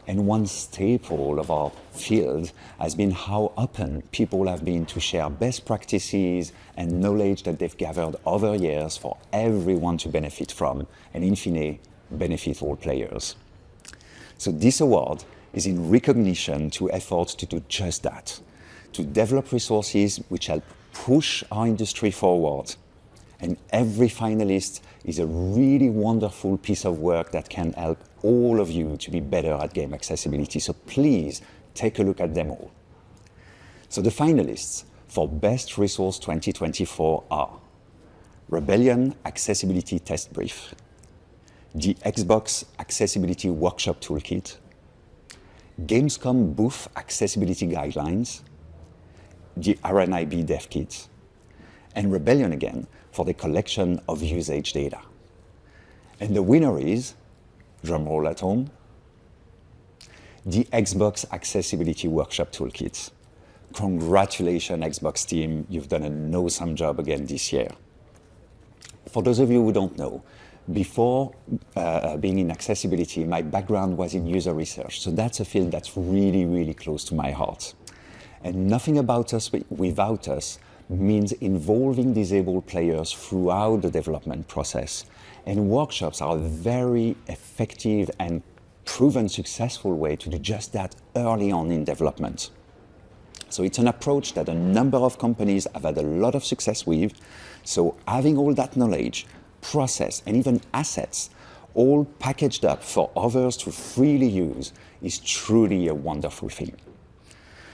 And one staple of our field has been how open people have been to share best practices and knowledge that they've gathered over years for everyone to benefit from, and in fine, benefit all players. So this award is in recognition to efforts to do just that, to develop resources which help push our industry forward. And every finalist is a really wonderful piece of work that can help all of you to be better at game accessibility. So please take a look at them all. So the finalists for Best Resource 2024 are Rebellion Accessibility Test Brief, the Xbox Accessibility Workshop Toolkit, Gamescom Booth Accessibility Guidelines, the RNIB Dev Kit, and Rebellion again for the collection of usage data. And the winner is, drumroll at home, the Xbox Accessibility Workshop Toolkit. Congratulations, Xbox team, you've done an awesome job again this year. For those of you who don't know, before being in accessibility, my background was in user research, so that's a field that's really, really close to my heart. And nothing about us without us means involving disabled players throughout the development process. And workshops are a very effective and proven successful way to do just that early on in development. So it's an approach that a number of companies have had a lot of success with. So having all that knowledge, process, and even assets all packaged up for others to freely use is truly a wonderful thing.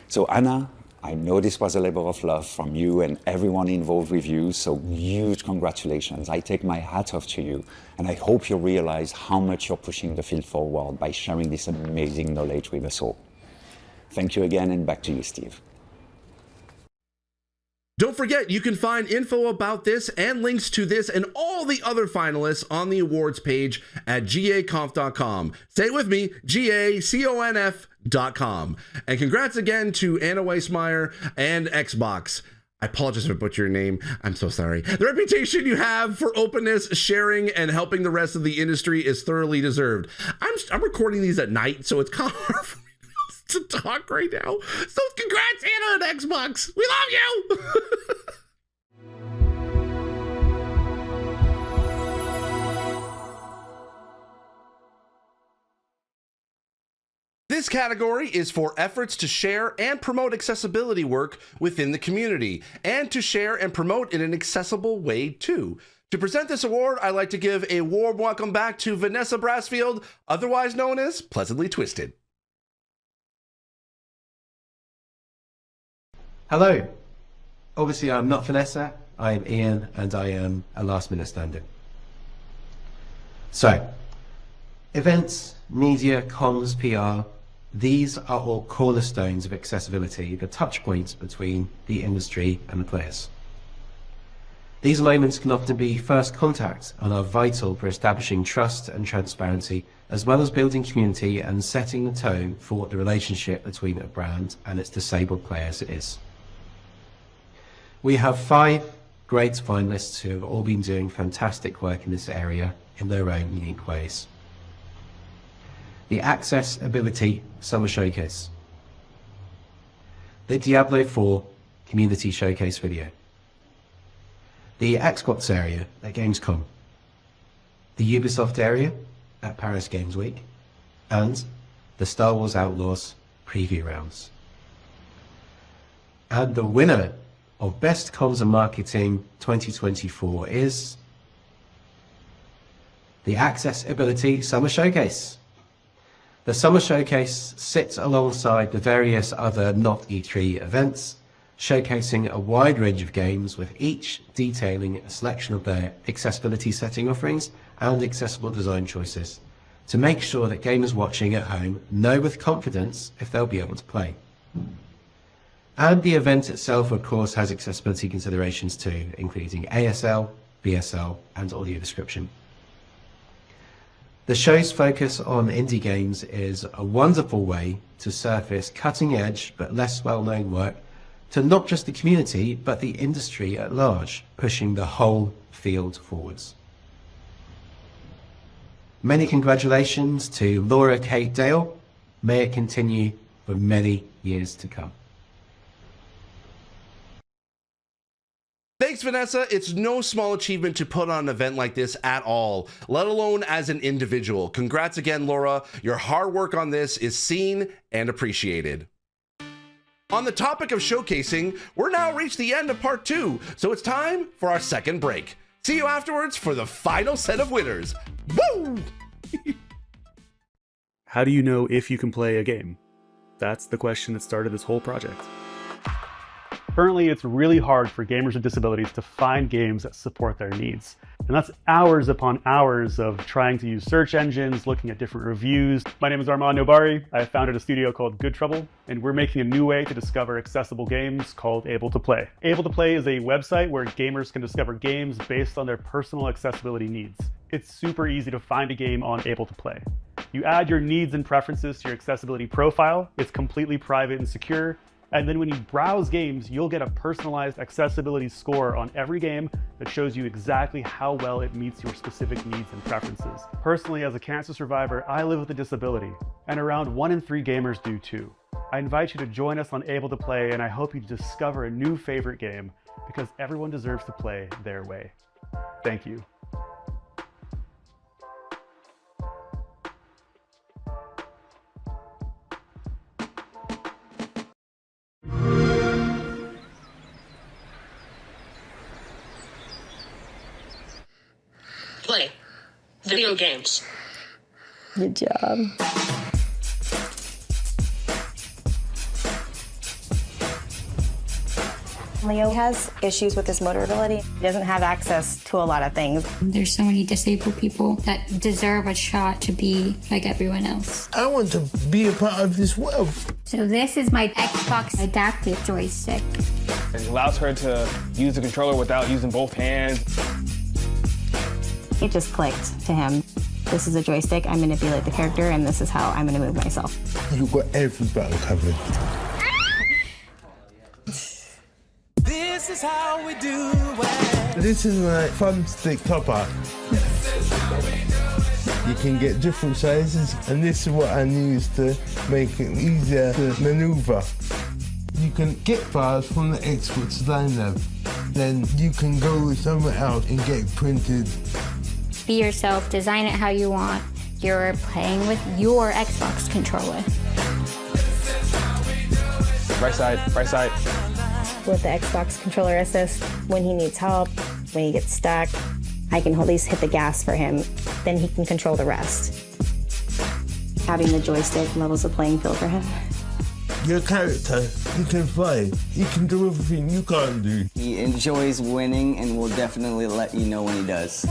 So Anna, I know this was a labor of love from you and everyone involved with you, so huge congratulations. I take my hat off to you, and I hope you realize how much you're pushing the field forward by sharing this amazing knowledge with us all. Thank you again, and back to you, Steve. Don't forget, you can find info about this and links to this and all the other finalists on the awards page at GAconf.com. Say it with me, GAconf.com. And congrats again to Anna Weissmeyer and Xbox. I apologize if I butchered your name. I'm so sorry. The reputation you have for openness, sharing, and helping the rest of the industry is thoroughly deserved. I'm recording these at night, so it's kind of hard for me to talk right now. So congrats, Anna and Xbox. We love you. This category is for efforts to share and promote accessibility work within the community, and to share and promote in an accessible way too. To present this award, I'd like to give a warm welcome back to Vanessa Brassfield, otherwise known as Pleasantly Twisted. Hello. Obviously, I'm not Vanessa. I am Ian, and I am a last-minute stand-in. So, events, media, comms, PR, these are all cornerstones of accessibility, the touch points between the industry and the players. These moments can often be first contact and are vital for establishing trust and transparency, as well as building community and setting the tone for what the relationship between a brand and its disabled players is. We have 5 great finalists who have all been doing fantastic work in this area in their own unique ways. The Accessibility Summer Showcase, the Diablo 4 Community Showcase video, the Xbox area at Gamescom, the Ubisoft area at Paris Games Week, and the Star Wars Outlaws preview rounds. And the winner of Best Comms and Marketing 2024 is the Accessibility Summer Showcase. The Summer Showcase sits alongside the various other not E3 events, showcasing a wide range of games, with each detailing a selection of their accessibility setting offerings and accessible design choices, to make sure that gamers watching at home know with confidence if they'll be able to play. And the event itself, of course, has accessibility considerations too, including ASL, BSL, and audio description. The show's focus on indie games is a wonderful way to surface cutting-edge but less well-known work to not just the community, but the industry at large, pushing the whole field forwards. Many congratulations to Laura Kate Dale. May it continue for many years to come. Thanks, Vanessa. It's no small achievement to put on an event like this at all, let alone as an individual. Congrats again, Laura. Your hard work on this is seen and appreciated. On the topic of showcasing, we're now reached the end of part 2, so it's time for our second break. See you afterwards for the final set of winners. Woo! How do you know if you can play a game? That's the question that started this whole project. Currently, it's really hard for gamers with disabilities to find games that support their needs. And that's hours upon hours of trying to use search engines, looking at different reviews. My name is Armand Nobari. I founded a studio called Good Trouble, and we're making a new way to discover accessible games called Able to Play. Able to Play is a website where gamers can discover games based on their personal accessibility needs. It's super easy to find a game on Able to Play. You add your needs and preferences to your accessibility profile. It's completely private and secure. And then when you browse games, you'll get a personalized accessibility score on every game that shows you exactly how well it meets your specific needs and preferences. Personally, as a cancer survivor, I live with a disability, and around 1 in 3 gamers do too. I invite you to join us on Able to Play, and I hope you discover a new favorite game, because everyone deserves to play their way. Thank you. Play video games. Good job. Leo has issues with his motor ability. He doesn't have access to a lot of things. There's so many disabled people that deserve a shot to be like everyone else. I want to be a part of this world. So this is my Xbox adaptive joystick. It allows her to use the controller without using both hands. It just clicked to him. This is a joystick. I manipulate the character, and this is how I'm going to move myself. You've got everybody covered. This is how we do it. This is my thumbstick topper. You can get different sizes, and this is what I use to make it easier to maneuver. You can get bars from the Xbox Line Lab. Then you can go somewhere else and get it printed. Be yourself, design it how you want. You're playing with your Xbox controller. Right side, right side. With the Xbox controller assist, when he needs help, when he gets stuck, I can at least hit the gas for him. Then he can control the rest. Having the joystick levels the playing field for him. Your character, he can fly. He can do everything you can't do. He enjoys winning and will definitely let you know when he does.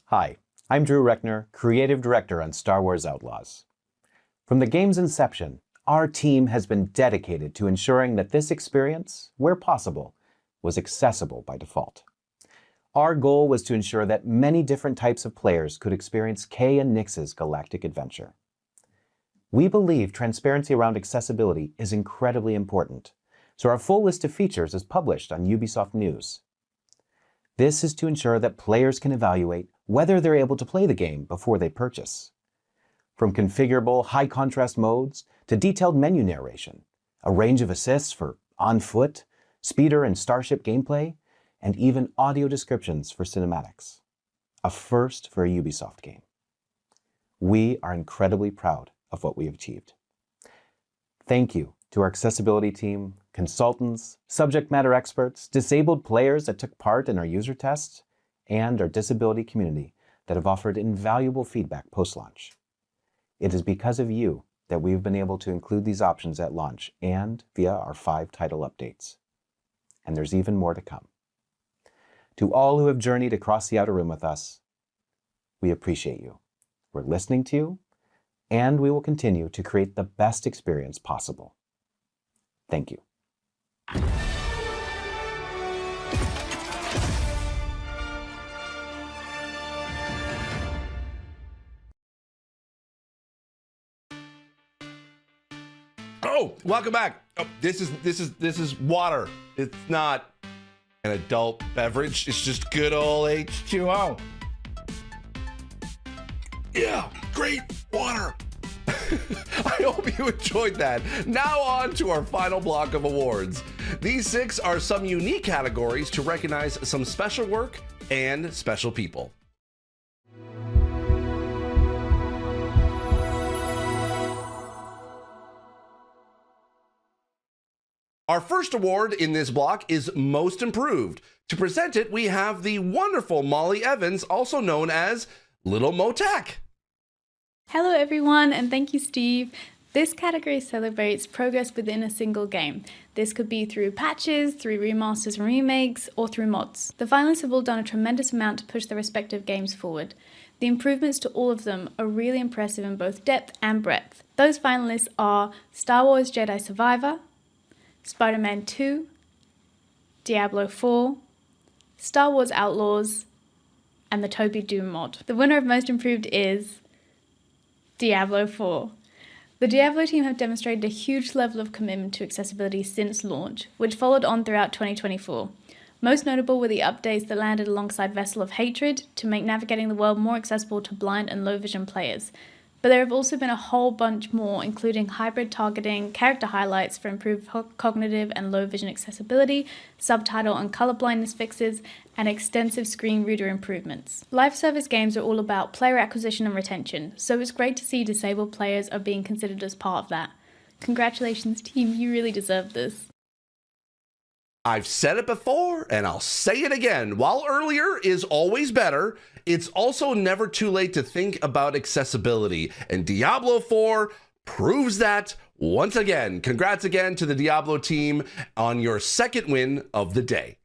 Hi, I'm Drew Reckner, Creative Director on Star Wars Outlaws. From the game's inception, our team has been dedicated to ensuring that this experience, where possible, was accessible by default. Our goal was to ensure that many different types of players could experience Kay and Nyx's galactic adventure. We believe transparency around accessibility is incredibly important, so our full list of features is published on Ubisoft News. This is to ensure that players can evaluate whether they're able to play the game before they purchase. From configurable high-contrast modes to detailed menu narration, a range of assists for on-foot, speeder and starship gameplay, and even audio descriptions for cinematics. A first for a Ubisoft game. We are incredibly proud of what we have achieved. Thank you to our accessibility team, consultants, subject matter experts, disabled players that took part in our user tests, and our disability community that have offered invaluable feedback post-launch. It is because of you that we've been able to include these options at launch and via our 5 title updates. And there's even more to come. To all who have journeyed across the Outer Rim with us, we appreciate you. We're listening to you, and we will continue to create the best experience possible. Thank you. Oh, welcome back. Oh, this is water. It's not an adult beverage. It's just good old H2O. Yeah, great water. I hope you enjoyed that. Now on to our final block of awards. These 6 are some unique categories to recognize some special work and special people. Our first award in this block is Most Improved. To present it, we have the wonderful Molly Evans, also known as Little Motac. Hello everyone, and thank you, Steve. This category celebrates progress within a single game. This could be through patches, through remasters and remakes, or through mods. The finalists have all done a tremendous amount to push their respective games forward. The improvements to all of them are really impressive in both depth and breadth. Those finalists are Star Wars Jedi Survivor, Spider-Man 2, Diablo 4, Star Wars Outlaws, and the Toby Doom mod. The winner of Most Improved is Diablo 4. The Diablo team have demonstrated a huge level of commitment to accessibility since launch, which followed on throughout 2024. Most notable were the updates that landed alongside Vessel of Hatred to make navigating the world more accessible to blind and low vision players. But there have also been a whole bunch more, including hybrid targeting, character highlights for improved cognitive and low vision accessibility, subtitle and color blindness fixes, and extensive screen reader improvements. Live service games are all about player acquisition and retention, so it's great to see disabled players are being considered as part of that. Congratulations team, you really deserve this. I've said it before, and I'll say it again. While earlier is always better, it's also never too late to think about accessibility. And Diablo 4 proves that once again. Congrats again to the Diablo team on your second win of the day.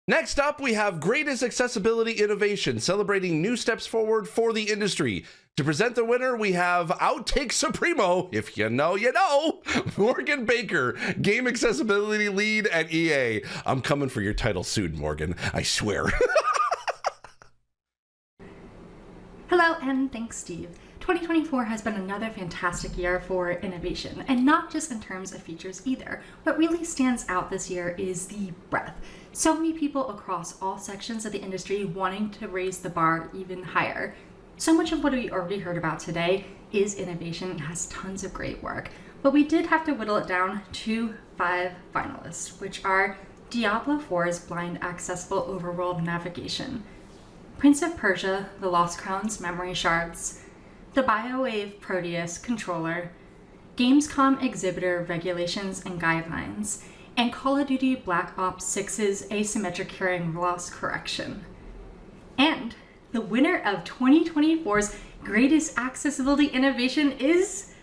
Next up, we have Greatest Accessibility Innovation, celebrating new steps forward for the industry. To present the winner, we have Outtake Supremo, if you know, you know, Morgan Baker, Game Accessibility Lead at EA. I'm coming for your title soon, Morgan, I swear. Hello, and thanks, Steve. 2024 has been another fantastic year for innovation, and not just in terms of features either. What really stands out this year is the breadth. So many people across all sections of the industry wanting to raise the bar even higher. So much of what we already heard about today is innovation and has tons of great work, but we did have to whittle it down to 5 finalists, which are Diablo 4's blind accessible overworld navigation, Prince of Persia: The Lost Crown's memory shards, the BioWave Proteus controller, Gamescom exhibitor regulations and guidelines, and Call of Duty Black Ops 6's asymmetric hearing loss correction. And the winner of 2024's greatest accessibility innovation is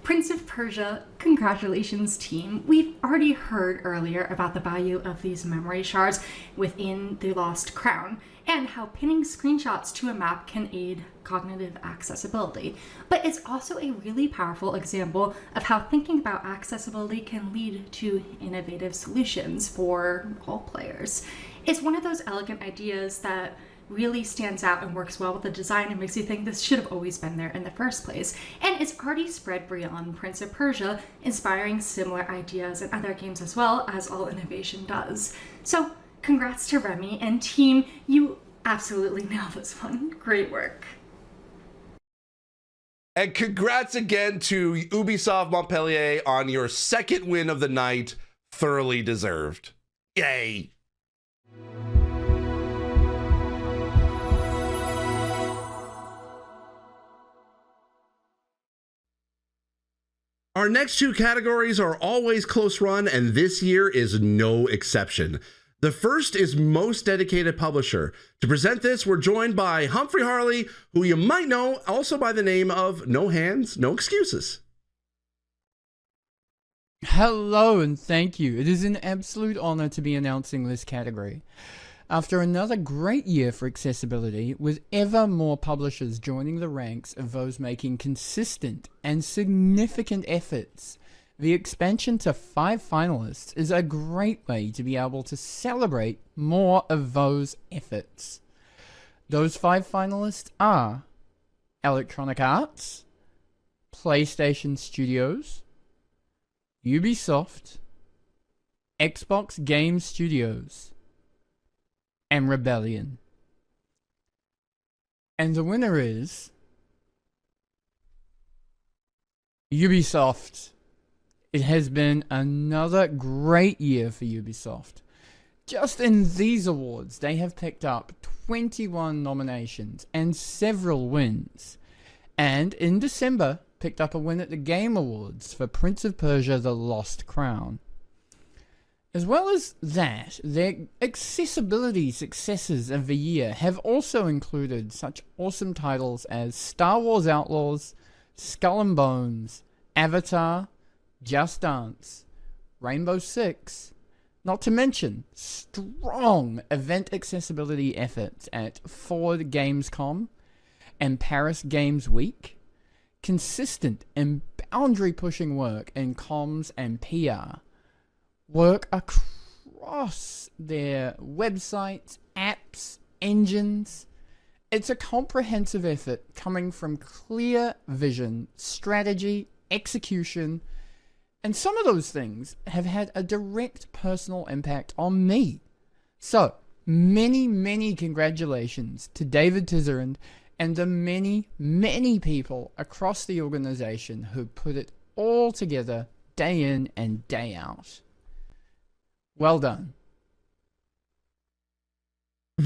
Prince of Persia. Congratulations, team. We've already heard earlier about the value of these memory shards within the Lost Crown and how pinning screenshots to a map can aid cognitive accessibility. But it's also a really powerful example of how thinking about accessibility can lead to innovative solutions for all players. It's one of those elegant ideas that really stands out and works well with the design and makes you think this should have always been there in the first place. And it's already spread beyond Prince of Persia, inspiring similar ideas in other games as well, as all innovation does. So congrats to Remy and team, you absolutely nailed this one. Great work. And congrats again to Ubisoft Montpellier on your second win of the night. Thoroughly deserved. Yay! Our next two categories are always close run, and this year is no exception. The first is Most Dedicated Publisher. To present this, we're joined by Humphrey Harley, who you might know also by the name of No Hands, No Excuses. Hello and thank you. It is an absolute honor to be announcing this category. After another great year for accessibility, with ever more publishers joining the ranks of those making consistent and significant efforts, the expansion to 5 finalists is a great way to be able to celebrate more of those efforts. Those 5 finalists are Electronic Arts, PlayStation Studios, Ubisoft, Xbox Game Studios, and Rebellion. And the winner is Ubisoft. It has been another great year for Ubisoft. Just in these awards, they have picked up 21 nominations and several wins. And in December, picked up a win at the Game Awards for Prince of Persia: The Lost Crown. As well as that, their accessibility successes of the year have also included such awesome titles as Star Wars Outlaws, Skull and Bones, Avatar, Just Dance, Rainbow Six, not to mention strong event accessibility efforts at Ford Gamescom and Paris Games Week, consistent and boundary-pushing work in comms and PR, work across their websites, apps, engines. It's a comprehensive effort coming from clear vision, strategy, execution, and some of those things have had a direct personal impact on me. So, many congratulations to David Tizarand and the many people across the organization who put it all together day in and day out. Well done.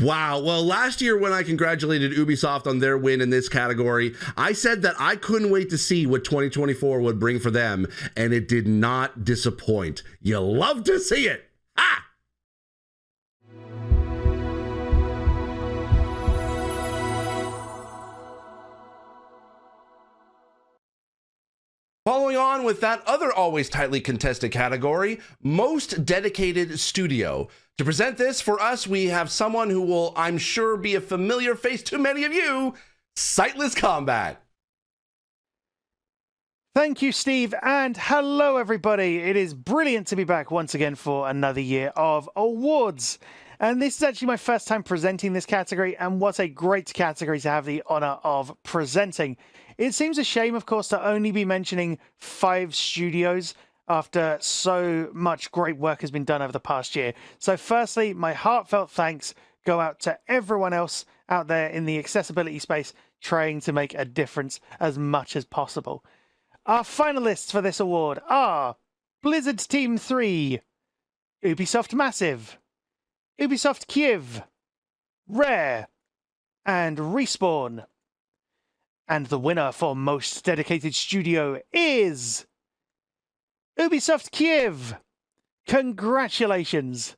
Wow. Well, last year when I congratulated Ubisoft on their win in this category, I said that I couldn't wait to see what 2024 would bring for them, and it did not disappoint. You love to see it. Ah! Following on with that other always tightly contested category, Most Dedicated Studio. To present this for us, we have someone who will, I'm sure, be a familiar face to many of you, Sightless Combat. Thank you, Steve, and hello, everybody. It is brilliant to be back once again for another year of awards. And this is actually my first time presenting this category, and what a great category to have the honor of presenting. It seems a shame, of course, to only be mentioning 5 studios after so much great work has been done over the past year. So firstly, my heartfelt thanks go out to everyone else out there in the accessibility space trying to make a difference as much as possible. Our finalists for this award are Blizzard's Team 3, Ubisoft Massive, Ubisoft Kyiv, Rare, and Respawn. And the winner for Most Dedicated Studio is Ubisoft Kyiv. Congratulations!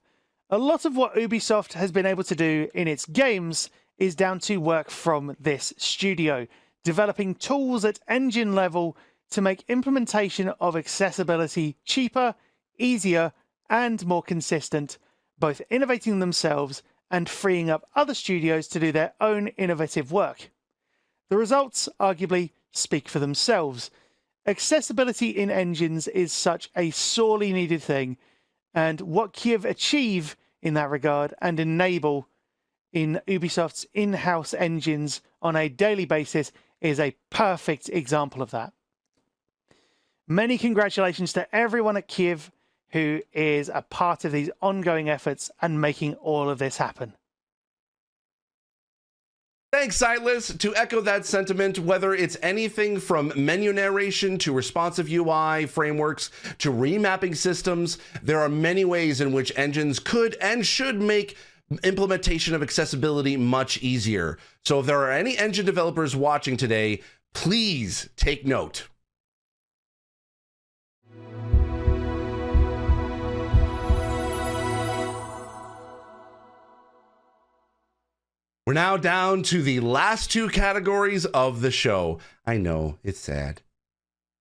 A lot of what Ubisoft has been able to do in its games is down to work from this studio, developing tools at engine level to make implementation of accessibility cheaper, easier, and more consistent, both innovating themselves and freeing up other studios to do their own innovative work. The results, arguably, speak for themselves. Accessibility in engines is such a sorely needed thing, and what Kyiv achieve in that regard and enable in Ubisoft's in-house engines on a daily basis is a perfect example of that. Many congratulations to everyone at Kiev who is a part of these ongoing efforts and making all of this happen. Thanks, Sightless. To echo that sentiment, whether it's anything from menu narration to responsive UI frameworks to remapping systems, there are many ways in which engines could and should make implementation of accessibility much easier. So if there are any engine developers watching today, please take note. We're now down to the last two categories of the show. I know, it's sad.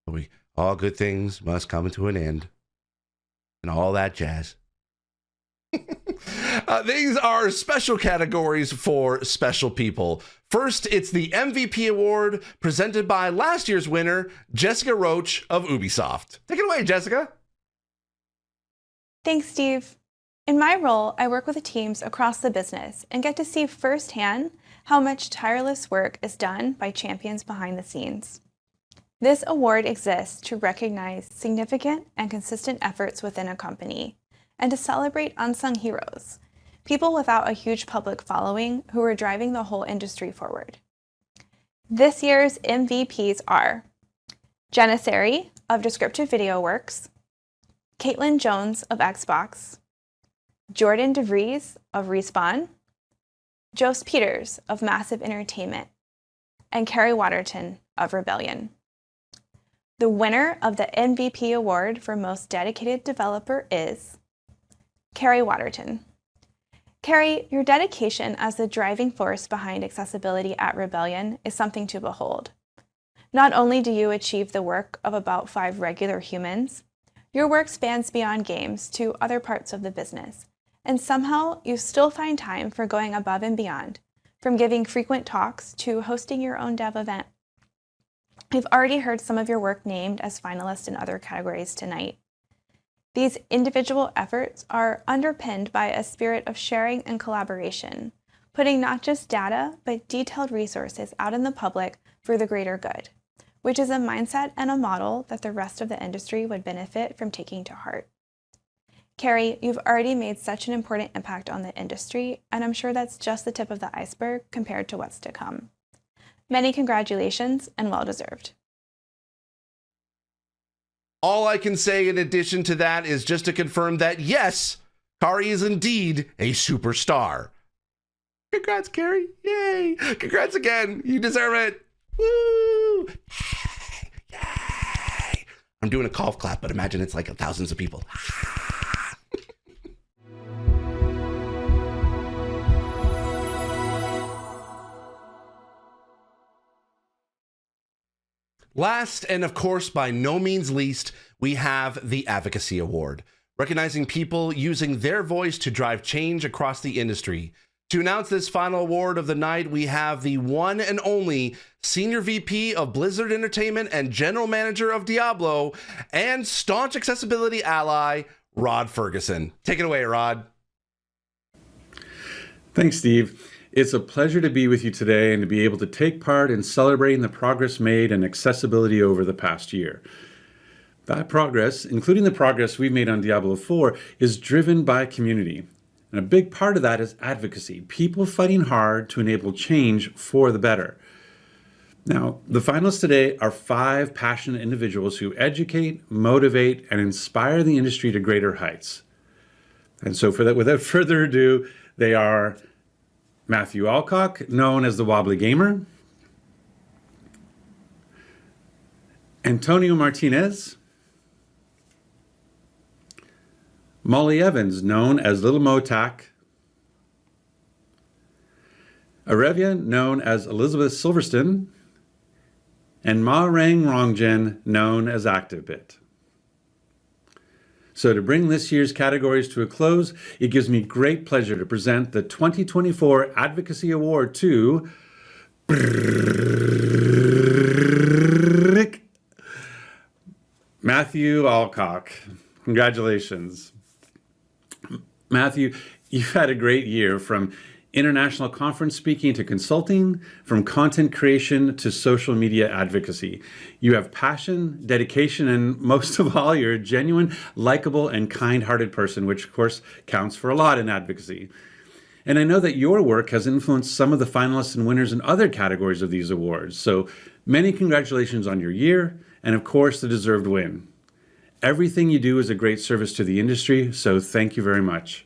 But all good things must come to an end. And all that jazz. These are special categories for special people. First, it's the MVP award presented by last year's winner, Jessica Roach of Ubisoft. Take it away, Jessica. Thanks, Steve. In my role, I work with teams across the business and get to see firsthand how much tireless work is done by champions behind the scenes. This award exists to recognize significant and consistent efforts within a company and to celebrate unsung heroes, people without a huge public following who are driving the whole industry forward. This year's MVPs are Janissary of Descriptive Video Works, Caitlin Jones of Xbox, Jordan DeVries of Respawn, Jost Peters of Massive Entertainment, and Carrie Waterton of Rebellion. The winner of the MVP award for Most Dedicated Developer is Carrie Waterton. Carrie, your dedication as the driving force behind accessibility at Rebellion is something to behold. Not only do you achieve the work of about 5 regular humans, your work spans beyond games to other parts of the business, and somehow you still find time for going above and beyond, from giving frequent talks to hosting your own dev event. We've already heard some of your work named as finalists in other categories tonight. These individual efforts are underpinned by a spirit of sharing and collaboration, putting not just data, but detailed resources out in the public for the greater good, which is a mindset and a model that the rest of the industry would benefit from taking to heart. Carrie, you've already made such an important impact on the industry, and I'm sure that's just the tip of the iceberg compared to what's to come. Many congratulations and well-deserved. All I can say in addition to that is just to confirm that, yes, Kari is indeed a superstar. Congrats, Carrie. Yay. Congrats again. You deserve it. Woo. Yay. I'm doing a golf clap, but imagine it's like thousands of people. Last, and of course, by no means least, we have the Advocacy Award, recognizing people using their voice to drive change across the industry. To announce this final award of the night, we have the one and only Senior VP of Blizzard Entertainment and General Manager of Diablo, and staunch accessibility ally, Rod Ferguson. Take it away, Rod. Thanks, Steve. It's a pleasure to be with you today and to be able to take part in celebrating the progress made in accessibility over the past year. That progress, including the progress we've made on Diablo 4, is driven by community. And a big part of that is advocacy, people fighting hard to enable change for the better. Now, the finalists today are 5 passionate individuals who educate, motivate, and inspire the industry to greater heights. And so for that, without further ado, they are Matthew Alcock, known as the Wobbly Gamer, Antonio Martinez, Molly Evans, known as Little Motac, Arevia, known as Elizabeth Silverstone, and Ma Rang Rongjen, known as ActiveBit. So to bring this year's categories to a close, it gives me great pleasure to present the 2024 Advocacy Award to Matthew Alcock. Congratulations. Matthew, you've had a great year, from international conference speaking to consulting, from content creation to social media advocacy. You have passion, dedication, and most of all, you're a genuine, likable, and kind-hearted person, which of course counts for a lot in advocacy. And I know that your work has influenced some of the finalists and winners in other categories of these awards. So many congratulations on your year, and of course, the deserved win. Everything you do is a great service to the industry, so thank you very much.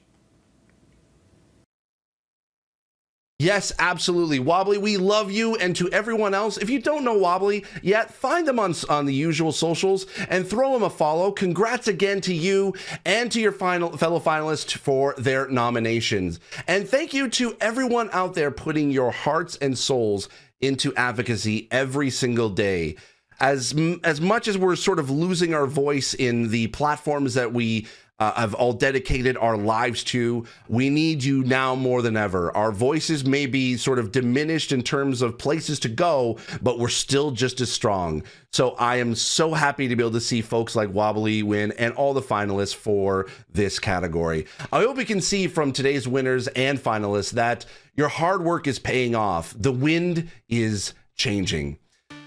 Yes, absolutely. Wobbly, we love you. And to everyone else, if you don't know Wobbly yet, find them on the usual socials and throw them a follow. Congrats again to you and to your fellow finalists for their nominations. And thank you to everyone out there putting your hearts and souls into advocacy every single day. As much as we're sort of losing our voice in the platforms that we have all dedicated our lives to, we need you now more than ever. Our voices may be sort of diminished in terms of places to go, but we're still just as strong. So I am so happy to be able to see folks like Wobbly win and all the finalists for this category. I hope we can see from today's winners and finalists that your hard work is paying off. The wind is changing.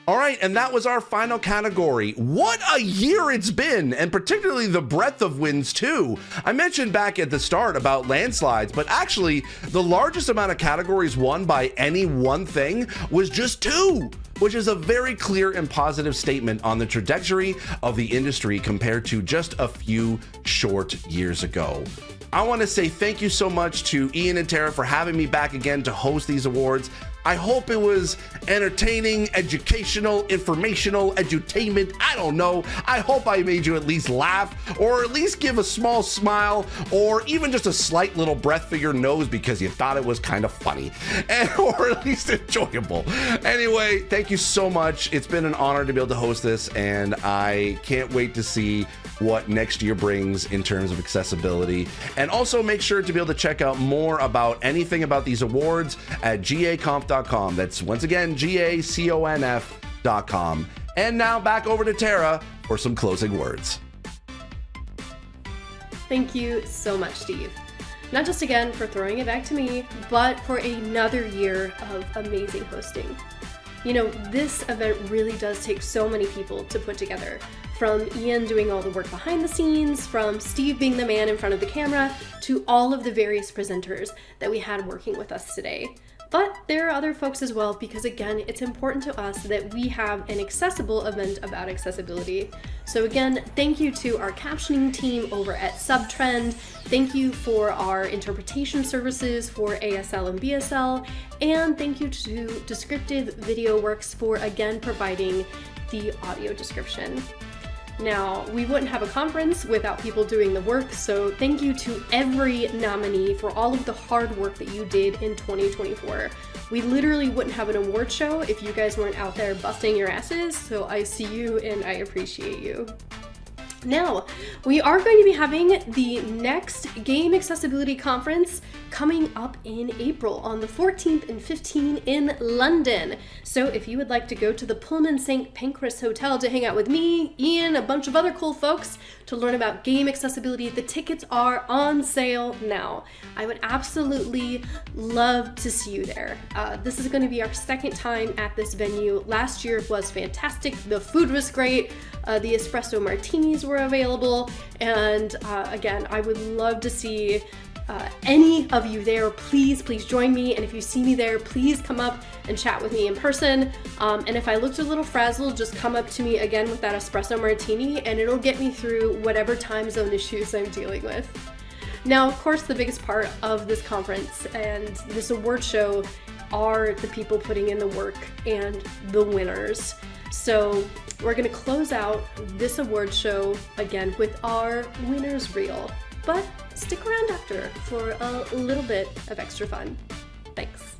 All right, and that was our final category. What a year it's been, and particularly the breadth of wins too. I mentioned back at the start about landslides, but actually the largest amount of categories won by any one thing was just 2, which is a very clear and positive statement on the trajectory of the industry compared to just a few short years ago. I want to say thank you so much to Ian and Tara for having me back again to host these awards. I hope it was entertaining, educational, informational, edutainment. I don't know. I hope I made you at least laugh, or at least give a small smile, or even just a slight little breath for your nose because you thought it was kind of funny, or at least enjoyable. Anyway, thank you so much. It's been an honor to be able to host this, and I can't wait to see what next year brings in terms of accessibility. And also make sure to be able to check out more about anything about these awards at GAconf.com. That's once again GAconf.com. And now back over to Tara for some closing words. Thank you so much, Steve. Not just again for throwing it back to me, but for another year of amazing hosting. You know, this event really does take so many people to put together. From Ian doing all the work behind the scenes, from Steve being the man in front of the camera, to all of the various presenters that we had working with us today. But there are other folks as well, because again, it's important to us that we have an accessible event about accessibility. So again, thank you to our captioning team over at Subtrend. Thank you for our interpretation services for ASL and BSL. And thank you to Descriptive Video Works for again providing the audio description. Now, we wouldn't have a conference without people doing the work, so thank you to every nominee for all of the hard work that you did in 2024. We literally wouldn't have an award show if you guys weren't out there busting your asses, so I see you and I appreciate you. Now, we are going to be having the next Game Accessibility Conference coming up in April on the 14th and 15th in London. So if you would like to go to the Pullman St. Pancras Hotel to hang out with me, Ian, a bunch of other cool folks to learn about game accessibility, the tickets are on sale now. I would absolutely love to see you there. This is going to be our second time at this venue. Last year was fantastic. The food was great. The espresso martinis were available. And again, I would love to see any of you there. Please join me. And if you see me there, please come up and chat with me in person. And if I looked a little frazzled, just come up to me again with that espresso martini and it'll get me through whatever time zone issues I'm dealing with. Now, of course, the biggest part of this conference and this award show are the people putting in the work and the winners. So we're going to close out this award show again with our winner's reel, but stick around after for a little bit of extra fun. Thanks.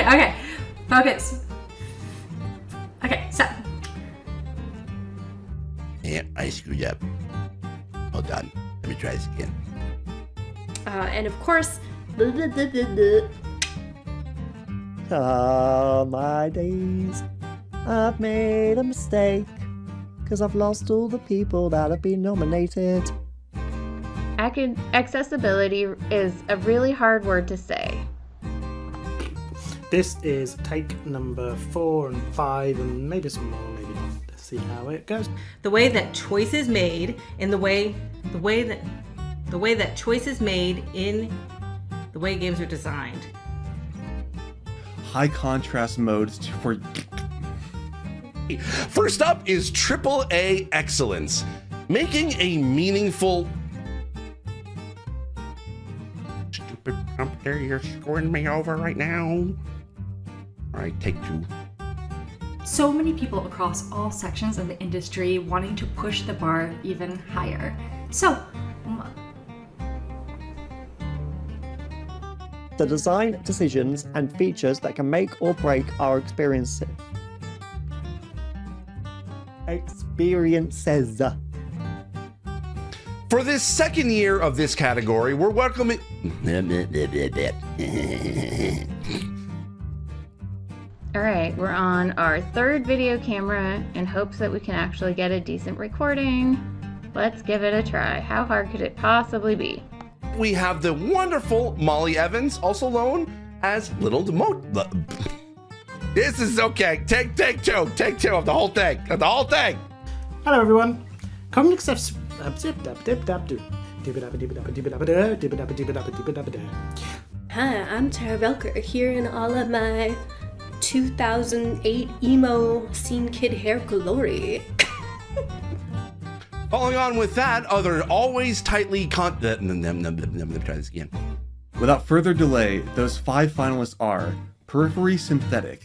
Okay. Focus. Okay, so. Yeah, I screwed up. Hold on. Let me try this again. And of course, My days, I've made a mistake, 'cause I've lost all the people that have been nominated. Accessibility is a really hard word to say. This is take number 4 and 5 and maybe some more, maybe not. Let's see how it goes. The way that choice is made in the way that choice is made in the way games are designed. High contrast modes for. First up is AAA excellence, making a meaningful. Stupid computer, you're screwing me over right now. All right, take 2. So many people across all sections of the industry wanting to push the bar even higher. So, The design decisions and features that can make or break our experiences. For this second year of this category, we're welcoming. Alright, we're on our 3rd video camera in hopes that we can actually get a decent recording. Let's give it a try. How hard could it possibly be? We have the wonderful Molly Evans, also known as Little Demo. This is okay. Take 2 of the whole thing. Hello everyone. Hi, I'm Tara Belker here in all of my 2008 emo scene kid hair glory. Following on with that, other always tightly let me try this again. Without further delay, those 5 finalists are Periphery Synthetic.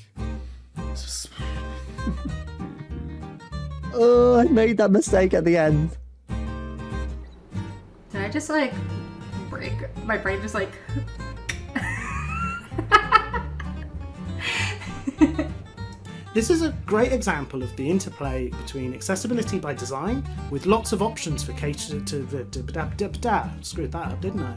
Oh, I made that mistake at the end. did I just like break? My brain just like. This is a great example of the interplay between accessibility by design with lots of options for cater to the screwed that up, didn't I?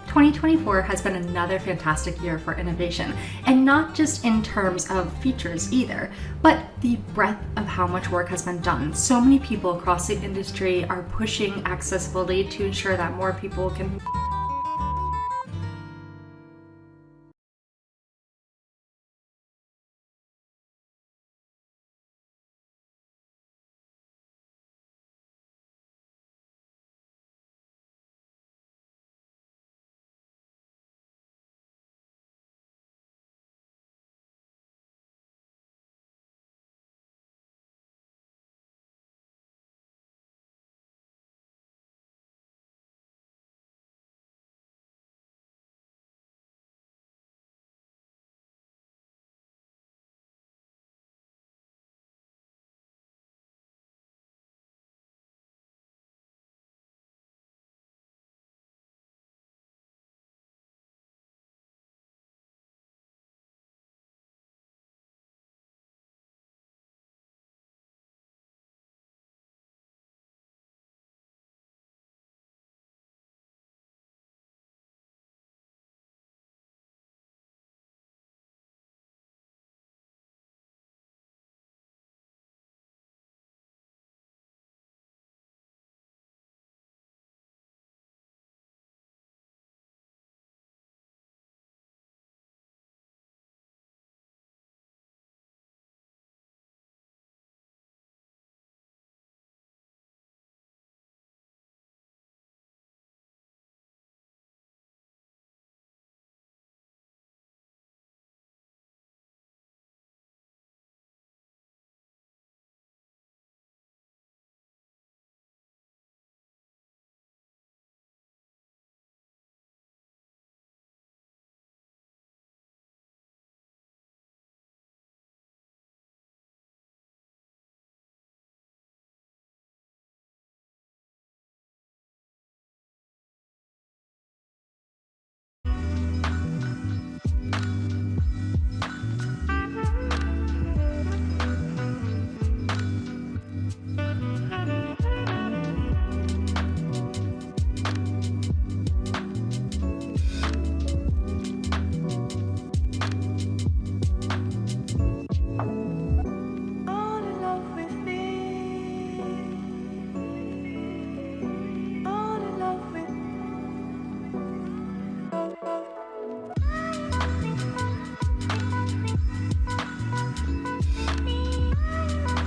2024 has been another fantastic year for innovation, and not just in terms of features either, but the breadth of how much work has been done. So many people across the industry are pushing accessibility to ensure that more people can